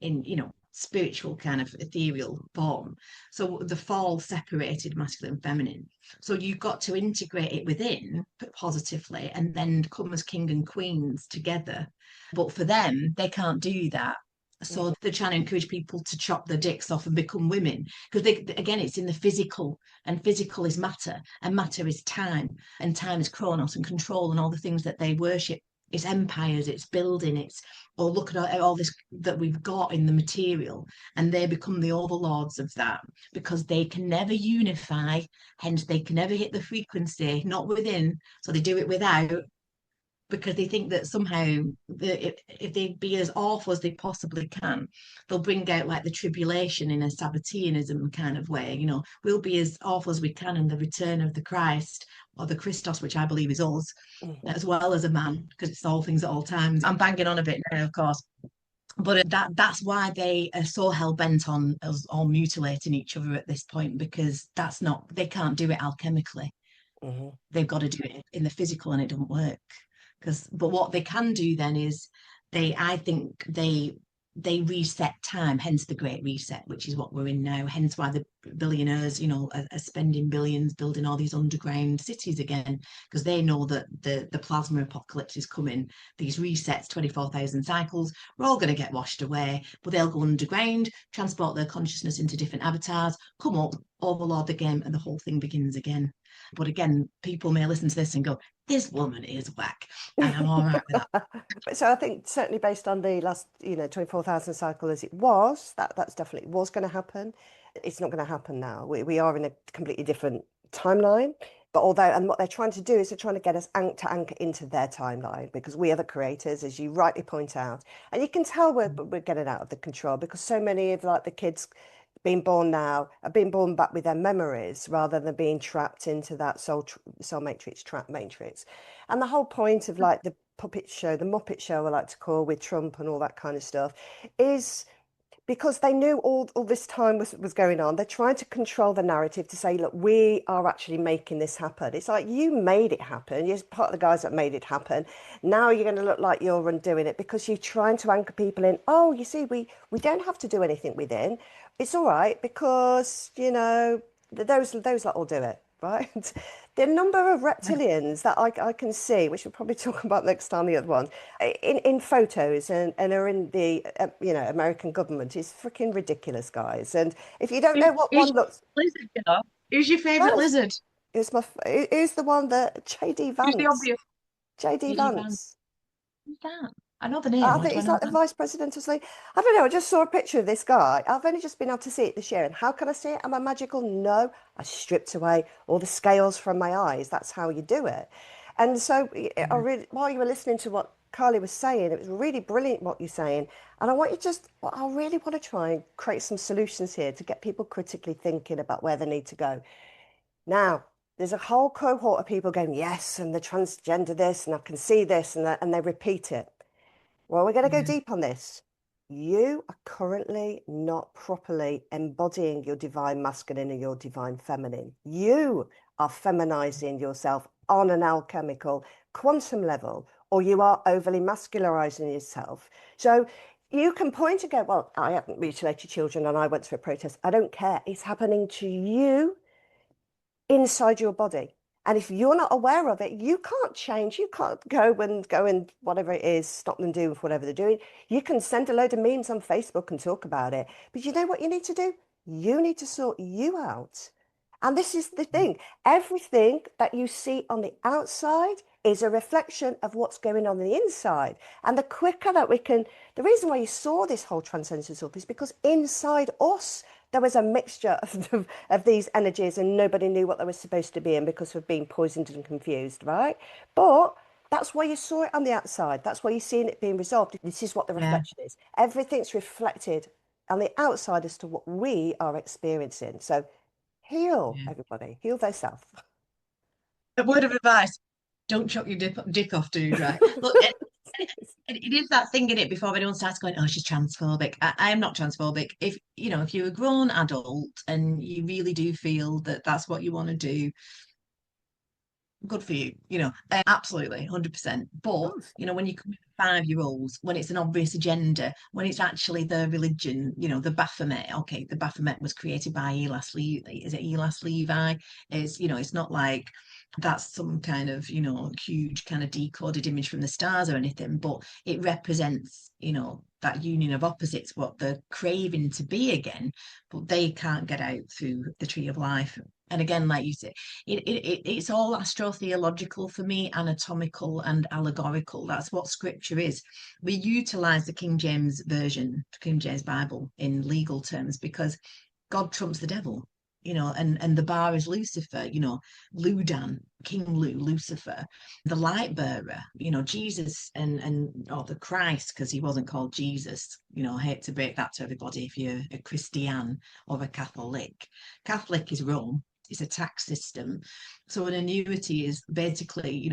spiritual kind of ethereal form. So the fall separated masculine and feminine. So you've got to integrate it within positively, and then come as king and queens together. But for them, they can't do that. So they're trying to encourage people to chop their dicks off and become women, because again, it's in the physical, and physical is matter, and matter is time, and time is chronos and control, and all the things that they worship. It's empires, it's building, it's, or look at all this that we've got in the material, and they become the overlords of that, because they can never unify, hence they can never hit the frequency, not within, so they do it without, because they think that somehow if they be as awful as they possibly can, they'll bring out like the tribulation in a Sabbateanism kind of way. We'll be as awful as we can in the return of the Christ, or the Christos, which I believe is us, as well as a man, because it's all things at all times. I'm banging on a bit now, of course. But that's why they are so hell-bent on us all mutilating each other at this point, because they can't do it alchemically. They've got to do it in the physical, and it doesn't work. But what they can do then is I think they reset time, hence the Great Reset, which is what we're in now, hence why the billionaires, are spending billions building all these underground cities again, because they know that the plasma apocalypse is coming. These resets, 24,000 cycles, we're all going to get washed away, but they'll go underground, transport their consciousness into different avatars, come up, overlord the game and the whole thing begins again. But again, people may listen to this and go, this woman is whack. And I'm all right with that. So I think certainly based on the last, 24,000 cycle as it was, that's definitely was going to happen. It's not going to happen now. We are in a completely different timeline. But and what they're trying to do is they're trying to get us to anchor into their timeline because we are the creators, as you rightly point out. And you can tell we're getting out of the control because so many of like the kids being born now are being born back with their memories rather than being trapped into that soul matrix, trap matrix. And the whole point of like the puppet show, the Muppet Show, I like to call with Trump and all that kind of stuff, is because they knew all this time was going on. They're trying to control the narrative to say, look, we are actually making this happen. It's like you made it happen. You're part of the guys that made it happen. Now you're going to look like you're undoing it because you're trying to anchor people in. Oh, you see, we don't have to do anything within. It's all right because, those that will do it, right? The number of reptilians that I can see, which we'll probably talk about next time, the other one, in photos and are in the, American government is freaking ridiculous, guys. And if you don't know what Who's one looks, your lizard, you know? Who's your favourite well, lizard? who's the one that JD Who's the Vance, obvious JD JD Van? Vance. Who's that? I know the name. I What think do I he's know like the about? vice president or something. I don't know. I just saw a picture of this guy. I've only just been able to see it this year. And how can I see it? Am I magical? No. I stripped away all the scales from my eyes. That's how you do it. And so while you were listening to what Carly was saying, it was really brilliant what you're saying. And I really want to try and create some solutions here to get people critically thinking about where they need to go. Now, there's a whole cohort of people going, yes, and the transgender this, and I can see this, and that, and they repeat it. Well, we're going to go Yeah, deep on this. You are currently not properly embodying your divine masculine and your divine feminine. You are feminizing yourself on an alchemical quantum level, or you are overly masculinizing yourself. So you can point and go, well, I haven't mutilated children and I went to a protest. I don't care. It's happening to you inside your body. And if you're not aware of it, you can't change. You can't go and whatever it is, stop them doing whatever they're doing. You can send a load of memes on Facebook and talk about it. But you know what you need to do? You need to sort you out. And this is the thing. Everything that you see on the outside is a reflection of what's going on the inside. And the quicker that we can, the reason why you saw this whole transcendence stuff is because inside us, there was a mixture of these energies and nobody knew what they were supposed to be in because of being poisoned and confused, right? But that's why you saw it on the outside. That's why you're seeing it being resolved. This is what the yeah, reflection is. Everything's reflected on the outside as to what we are experiencing. So heal, yeah. everybody. Heal thyself. A word of advice: don't chuck your dick off, dude. Right? Look, it is that thing in it before anyone starts going, "Oh, she's transphobic." I am not transphobic. If you're a grown adult and you really do feel that that's what you want to do, good for you, absolutely 100%. Of But course. when you come with 5-year-olds, when it's an obvious agenda, when it's actually their religion, the Baphomet. Okay, the Baphomet was created by Elas Levi. Is it Elas Levi? It's not like that's some kind of huge kind of decoded image from the stars or anything, but it represents that union of opposites, what they're craving to be again, but they can't get out through the tree of life. And again, like you said, it's all astrotheological for me, anatomical and allegorical. That's what scripture is. We utilize the King James version, King James Bible, in legal terms because God trumps the devil, and the bar is Lucifer, Ludan, King Lucifer, the light bearer, Jesus or the Christ, because he wasn't called Jesus. I hate to break that to everybody if you're a Christian or a Catholic. Catholic is Rome. It's a tax system. So an annuity is basically,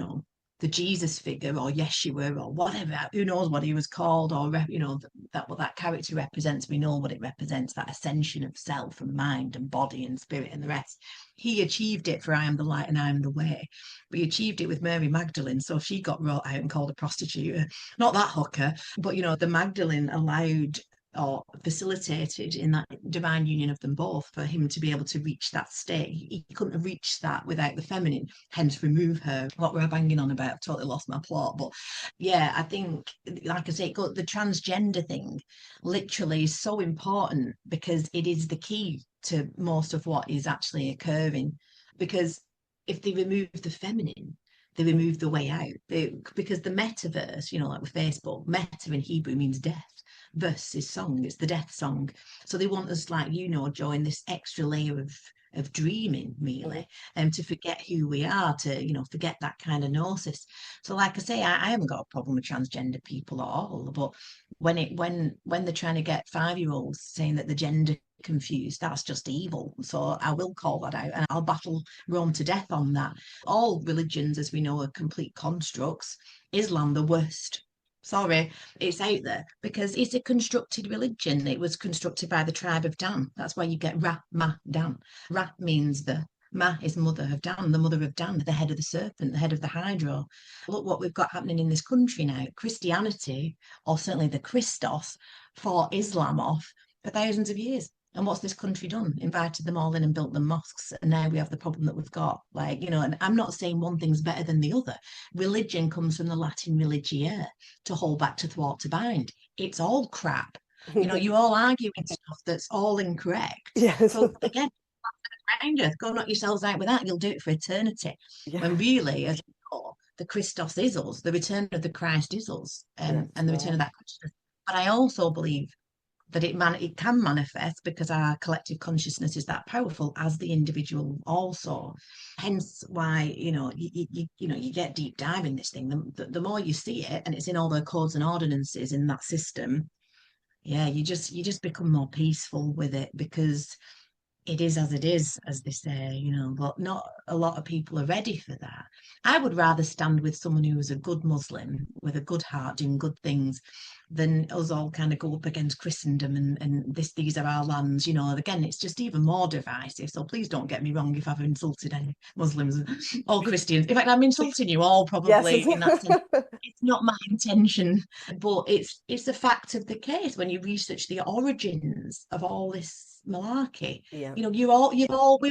the Jesus figure or Yeshua or whatever, who knows what he was called, or that what that character represents. We know what it represents, that ascension of self and mind and body and spirit and the rest. He achieved it for I am the light and I am the way. But he achieved it with Mary Magdalene. So she got brought out and called a prostitute, not that hooker, but the Magdalene allowed or facilitated in that divine union of them both for him to be able to reach that state. He couldn't have reached that without the feminine, hence remove her. What we're banging on about, totally lost my plot. But yeah, I think, like I say, the transgender thing literally is so important because it is the key to most of what is actually occurring. Because if they remove the feminine, they remove the way out. Because the metaverse, like with Facebook, meta in Hebrew means death. Verse is song, it's the death song. So they want us, like, join this extra layer of dreaming, really, and to forget who we are, to forget that kind of gnosis. So, like I say, I haven't got a problem with transgender people at all, but when they're trying to get 5-year-olds saying that the gender confused, that's just evil. So I will call that out, and I'll battle Rome to death on that. All religions, as we know, are complete constructs. Islam, the worst. Sorry, it's out there because it's a constructed religion. It was constructed by the tribe of Dan. That's why you get Ra, Ma, Dan. Ra means the Ma is mother of Dan, the mother of Dan, the head of the serpent, the head of the Hydra. Look what we've got happening in this country now. Christianity, or certainly the Christos, fought Islam off for thousands of years. And what's this country done? Invited them all in and built them mosques. And now we have the problem that we've got. And I'm not saying one thing's better than the other. Religion comes from the Latin religiere, to hold back, to thwart, to bind. It's all crap. You all arguing stuff that's all incorrect. Yes. So again, reminder, go knock yourselves out with that. You'll do it for eternity. Yeah. When really, as you know, the Christos is us, the return of the Christ is us, and the return of that consciousness. But I also believe that it can manifest because our collective consciousness is that powerful as the individual also. Hence why you get deep dive in this thing. The more you see it, and it's in all the codes and ordinances in that system, yeah, you just become more peaceful with it, because it is as it is, as they say, but not a lot of people are ready for that. I would rather stand with someone who is a good Muslim with a good heart doing good things than us all kind of go up against Christendom and these are our lands. Again, it's just even more divisive. So please don't get me wrong if I've insulted any Muslims or Christians. In fact, I'm insulting you all Yes. probably in that sense. It's not my intention, but it's a fact of the case when you research the origins of all this malarkey. Yeah. We've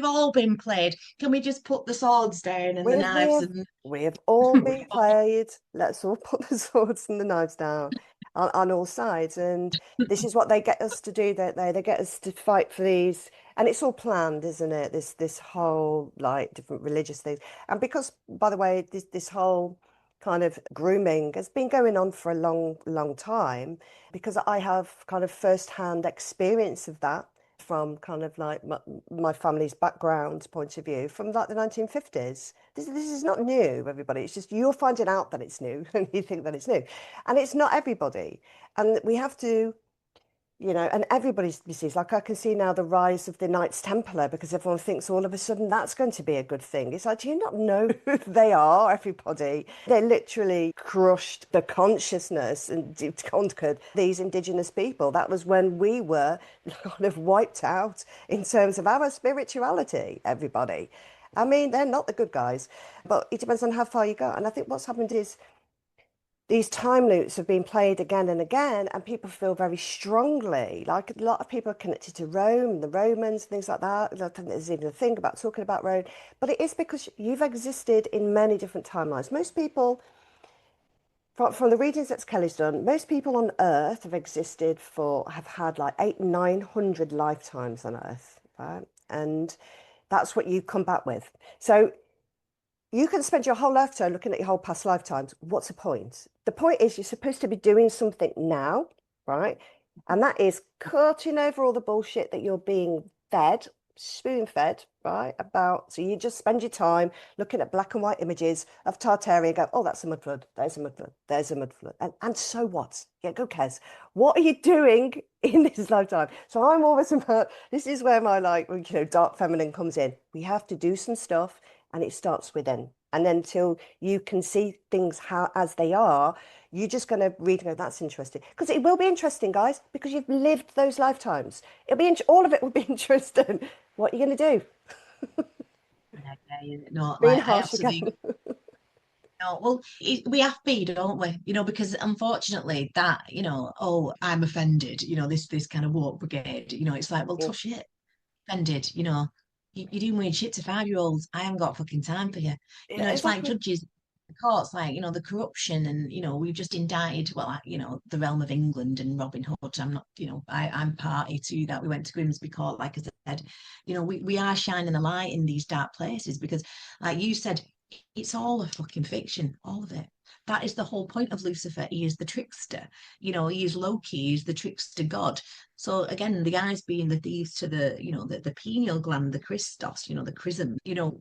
all been played. Can we just put the swords down and the knives and we have all been played. Let's all put the swords and the knives down on all sides. And this is what they get us to do, don't they? They get us to fight for these, and it's all planned, isn't it? This whole, like, different religious things. And because, by the way, this whole kind of grooming has been going on for a long time, because I have kind of first-hand experience of that from kind of like my family's background point of view from like the 1950s. This is not new, everybody. It's just you're finding out that it's new and you think that it's new. And it's not everybody. And we have to, and everybody's disease. Like, I can see now the rise of the Knights Templar, because everyone thinks all of a sudden that's going to be a good thing. It's like, do you not know who they are, everybody? They literally crushed the consciousness and conquered these indigenous people. That was when we were kind of wiped out in terms of our spirituality, everybody. I mean, they're not the good guys, but it depends on how far you go. And I think what's happened is these time loops have been played again and again, and people feel very strongly, like a lot of people are connected to Rome, the Romans, things like that. I don't think there's even a thing about talking about Rome, but it is because you've existed in many different timelines. Most people, from the readings that Kelly's done, most people on Earth have had like 900 lifetimes on Earth, right? And that's what you come back with. So you can spend your whole lifetime looking at your whole past lifetimes. What's the point? The point is you're supposed to be doing something now, right? And that is cutting over all the bullshit that you're being fed, spoon fed, right? So you just spend your time looking at black and white images of Tartaria and go, oh, that's a mud flood. There's a mud flood. There's a mud flood. And so what? Yeah, who cares? What are you doing in this lifetime? So I'm always about, this is where my dark feminine comes in. We have to do some stuff. And it starts within. And then until you can see things as they are, you're just going to read and go, that's interesting. Because it will be interesting, guys, because you've lived those lifetimes. All of it will be interesting. What are you going to do? No, Being I harsh absolutely. again. No, well, we have to be, don't we? Because unfortunately, that oh, I'm offended. This kind of woke brigade. It's like, well, tough shit. Offended. You're doing weird shit to 5-year-olds. I haven't got fucking time for you. Yeah, It's like exactly. judges. the courts, like, the corruption, and, we've just indicted, well, the realm of England and Robin Hood. I'm not, I'm party to that. We went to Grimsby Court, like I said, we are shining a light in these dark places because, like you said, it's all a fucking fiction, all of it. That is the whole point of Lucifer. He is the trickster. He is Loki. He's the trickster god. So again, the eyes being the thieves to the pineal gland, the Christos, the chrism.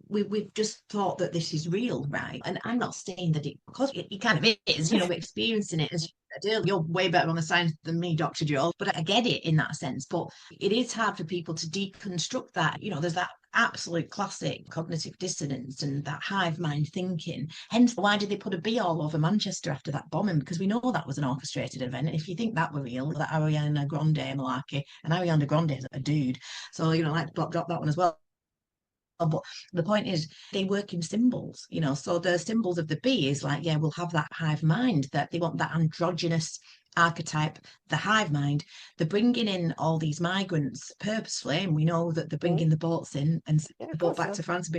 We've just thought that this is real, right? And I'm not saying that because it kind of is. We're experiencing it as you said earlier. You're way better on the science than me, Dr. Joel, but I get it in that sense. But it is hard for people to deconstruct that. There's that absolute classic cognitive dissonance and that hive mind thinking. Hence, why did they put a bee all over Manchester after that bombing? Because we know that was an orchestrated event. And if you think that were real, that Ariana Grande malarkey, and Ariana Grande is a dude, so like drop that one as well. But the point is, they work in symbols, so the symbols of the bee is like, yeah, we'll have that hive mind, that they want that androgynous archetype, the hive mind. They're bringing in all these migrants purposefully, and we know that they're bringing the boats in and Yeah, the of boat course. back to France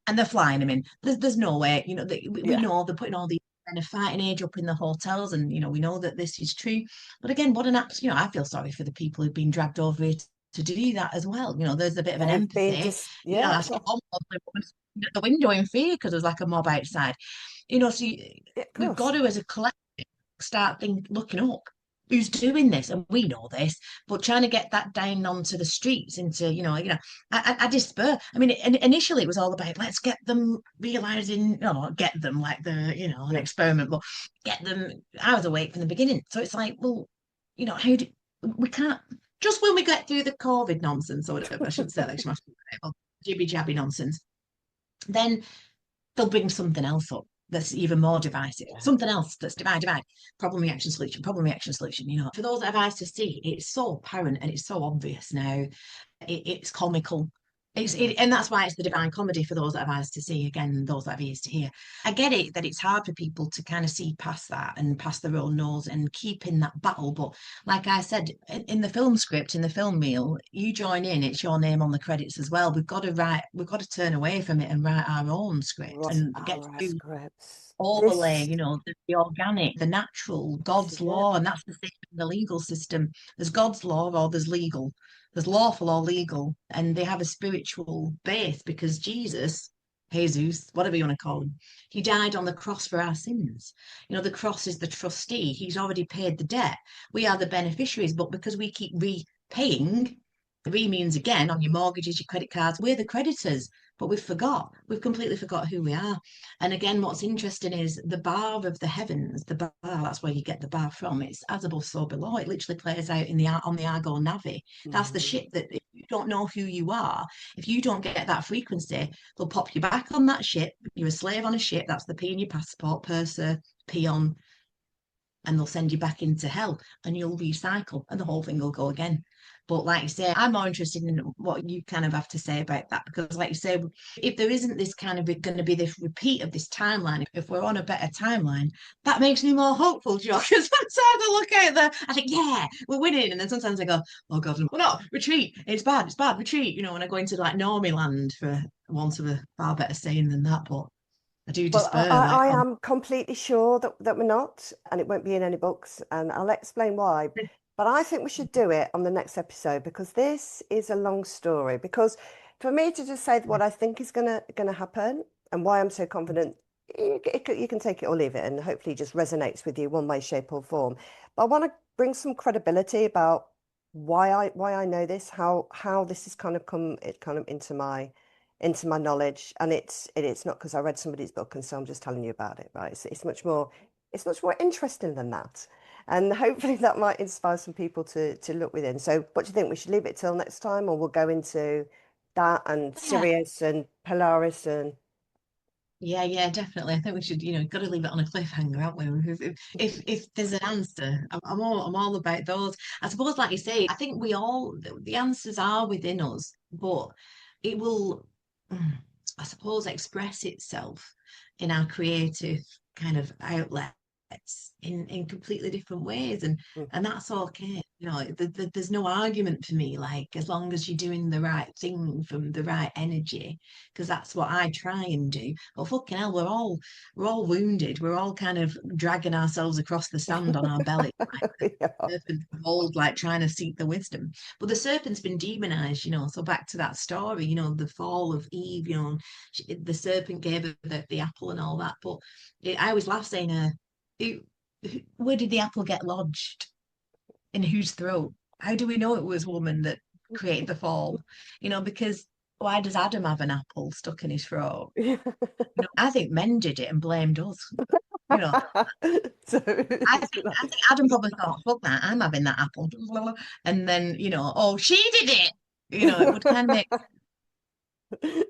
and they're flying them in. There's no way, we Yeah. know they're putting all these kind of fighting age up in the hotels, and we know that this is true. But again, what an absolute, I feel sorry for the people who've been dragged over it to do that as well. There's a bit of an They've been empathy. just, yeah, I saw one woman at the window in fear because there's like a mob outside. So yeah, of we've got course. to, as a collective, start looking up. Who's doing this? And we know this, but trying to get that down onto the streets, into I despair. I mean, initially it was all about let's get them realizing, get them like an Yeah. experiment, but get them. I was awake from the beginning, so it's like, well, how do we can't just when we get through the COVID nonsense or whatever. I shouldn't say that, jibby jabby nonsense. Then they'll bring something else up that's even more divisive, Yeah. something else that's divide, problem, reaction, solution, problem, reaction, solution. For those that have eyes to see, it's so apparent and it's so obvious now. It's comical. And that's why it's the divine comedy for those that have eyes to see. Again, those that have ears to hear. I get it that it's hard for people to kind of see past that and past their own nose and keep in that battle. But like I said, in the film script, in the film reel, you join in, it's your name on the credits as well. We've got to turn away from it and write our own script Right. and get Our to scripts. overlay, This, the organic, the natural, this God's is it. law. And that's the same in the legal system. There's God's law or there's legal. There's lawful or legal. And they have a spiritual base because Jesus, whatever you want to call him, he died on the cross for our sins. The cross is the trustee. He's already paid the debt. We are the beneficiaries, but because we keep repaying, re means again on your mortgages, your credit cards, we're the creditors, but we've completely forgot who we are. And again, what's interesting is the bar of the heavens, the bar, that's where you get the bar from. It's as above, so below. It literally plays out on the Argo Navi. That's the Mm. ship that if you don't know who you are, if you don't get that frequency, they'll pop you back on that ship. You're a slave on a ship. That's the P in your passport, purser, peon, and they'll send you back into hell and you'll recycle and the whole thing will go again. But like you say, I'm more interested in what you kind of have to say about that because, like you say, if there isn't this kind of going to be this repeat of this timeline, if we're on a better timeline, that makes me more hopeful, Joe. Because sometimes I look out there, I think, yeah, we're winning. And then sometimes I go, oh God, well, no, retreat. It's bad, retreat. When I go into like Normie land for want of a far better saying than that. But I do Well, despair, like, I am completely sure that we're not, and it won't be in any books, and I'll explain why. But I think we should do it on the next episode because this is a long story. Because for me to just say what I think is gonna happen and why I'm so confident, you can take it or leave it, and hopefully it just resonates with you one way, shape, or form. But I want to bring some credibility about why I know this, how this has kind of come it kind of into my knowledge, and it's not because I read somebody's book and so I'm just telling you about it, right? It's much more interesting than that, and hopefully that might inspire some people to look within. So, what do you think? We should leave it till next time, or we'll go into that and yeah. Sirius and Polaris and Yeah, definitely. I think we should, got to leave it on a cliffhanger, aren't we? If there's an answer, I'm all about those. I suppose, like you say, I think the answers are within us, but it will, I suppose, express itself in our creative kind of outlet. in completely different ways, and Mhm. that's okay. There's no argument for me, like, as long as you're doing the right thing from the right energy, because that's what I try and do. But fucking hell, we're all wounded, we're all kind of dragging ourselves across the sand on our belly, Yeah. serpent of old, like trying to seek the wisdom. But the serpent's been demonized, so back to that story, the fall of Eve, the serpent gave her the apple and all that. But I always laugh saying, who, where did the apple get lodged? In whose throat? How do we know it was woman that created the fall? Because why does Adam have an apple stuck in his throat? I think men did it and blamed us. You know, So, I think Adam probably thought, fuck that, I'm having that apple. And then, oh, she did it. It would kind of make,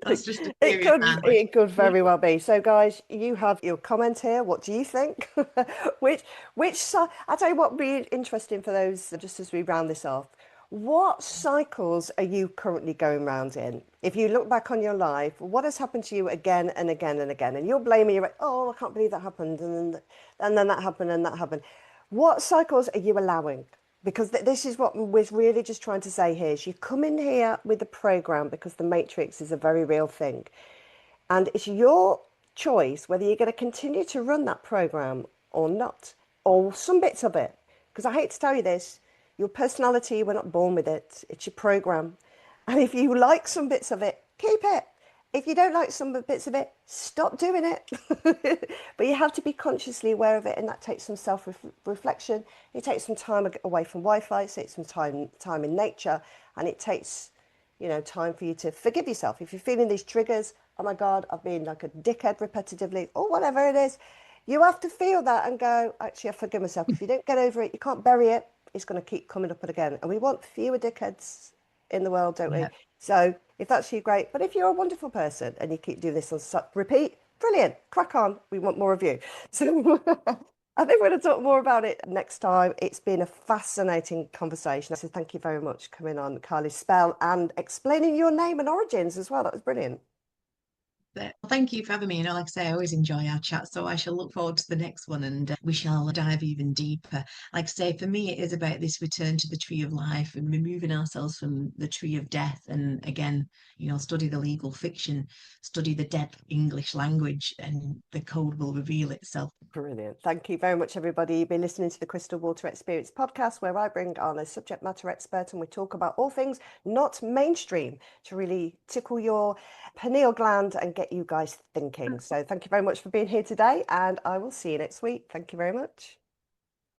that's just a theory of mine. But it could very well be. So, guys, you have your comment here. What do you think? which I tell you what would be interesting for those, just as we round this off. What cycles are you currently going round in? If you look back on your life, what has happened to you again and again and again? And you're blaming your, oh, I can't believe that happened, and then that happened and that happened. What cycles are you allowing? Because this is what we're really just trying to say here is you come in here with the program because the matrix is a very real thing. And it's your choice whether you're going to continue to run that program or not, or some bits of it. Because I hate to tell you this, your personality, we're not born with it, it's your program. And if you like some bits of it, keep it. If you don't like some bits of it, stop doing it. But you have to be consciously aware of it, and that takes some self-reflection. It takes some time away from Wi-Fi, it takes some time in nature, and it takes time for you to forgive yourself. If you're feeling these triggers, oh my God, I've been like a dickhead repetitively, or whatever it is, you have to feel that and go, actually, I forgive myself. If you don't get over it, you can't bury it. It's going to keep coming up again. And we want fewer dickheads in the world, don't we? yeah, So if that's you, great. But if you're a wonderful person and you keep doing this on repeat, brilliant, crack on. We want more of you. So I think we're going to talk more about it next time. It's been a fascinating conversation. So thank you very much for coming on, Carly Spell, and explaining your name and origins as well. That was brilliant. but thank you for having me. Like I say, I always enjoy our chat. So I shall look forward to the next one, and we shall dive even deeper. Like I say, for me, it is about this return to the tree of life and removing ourselves from the tree of death. And again, study the legal fiction, study the dead English language, and the code will reveal itself. Brilliant. Thank you very much, everybody. You've been listening to the Crystal Water Experience podcast, where I bring on a subject matter expert and we talk about all things not mainstream to really tickle your pineal gland and get you guys thinking. So, thank you very much for being here today, and I will see you next week. Thank you very much.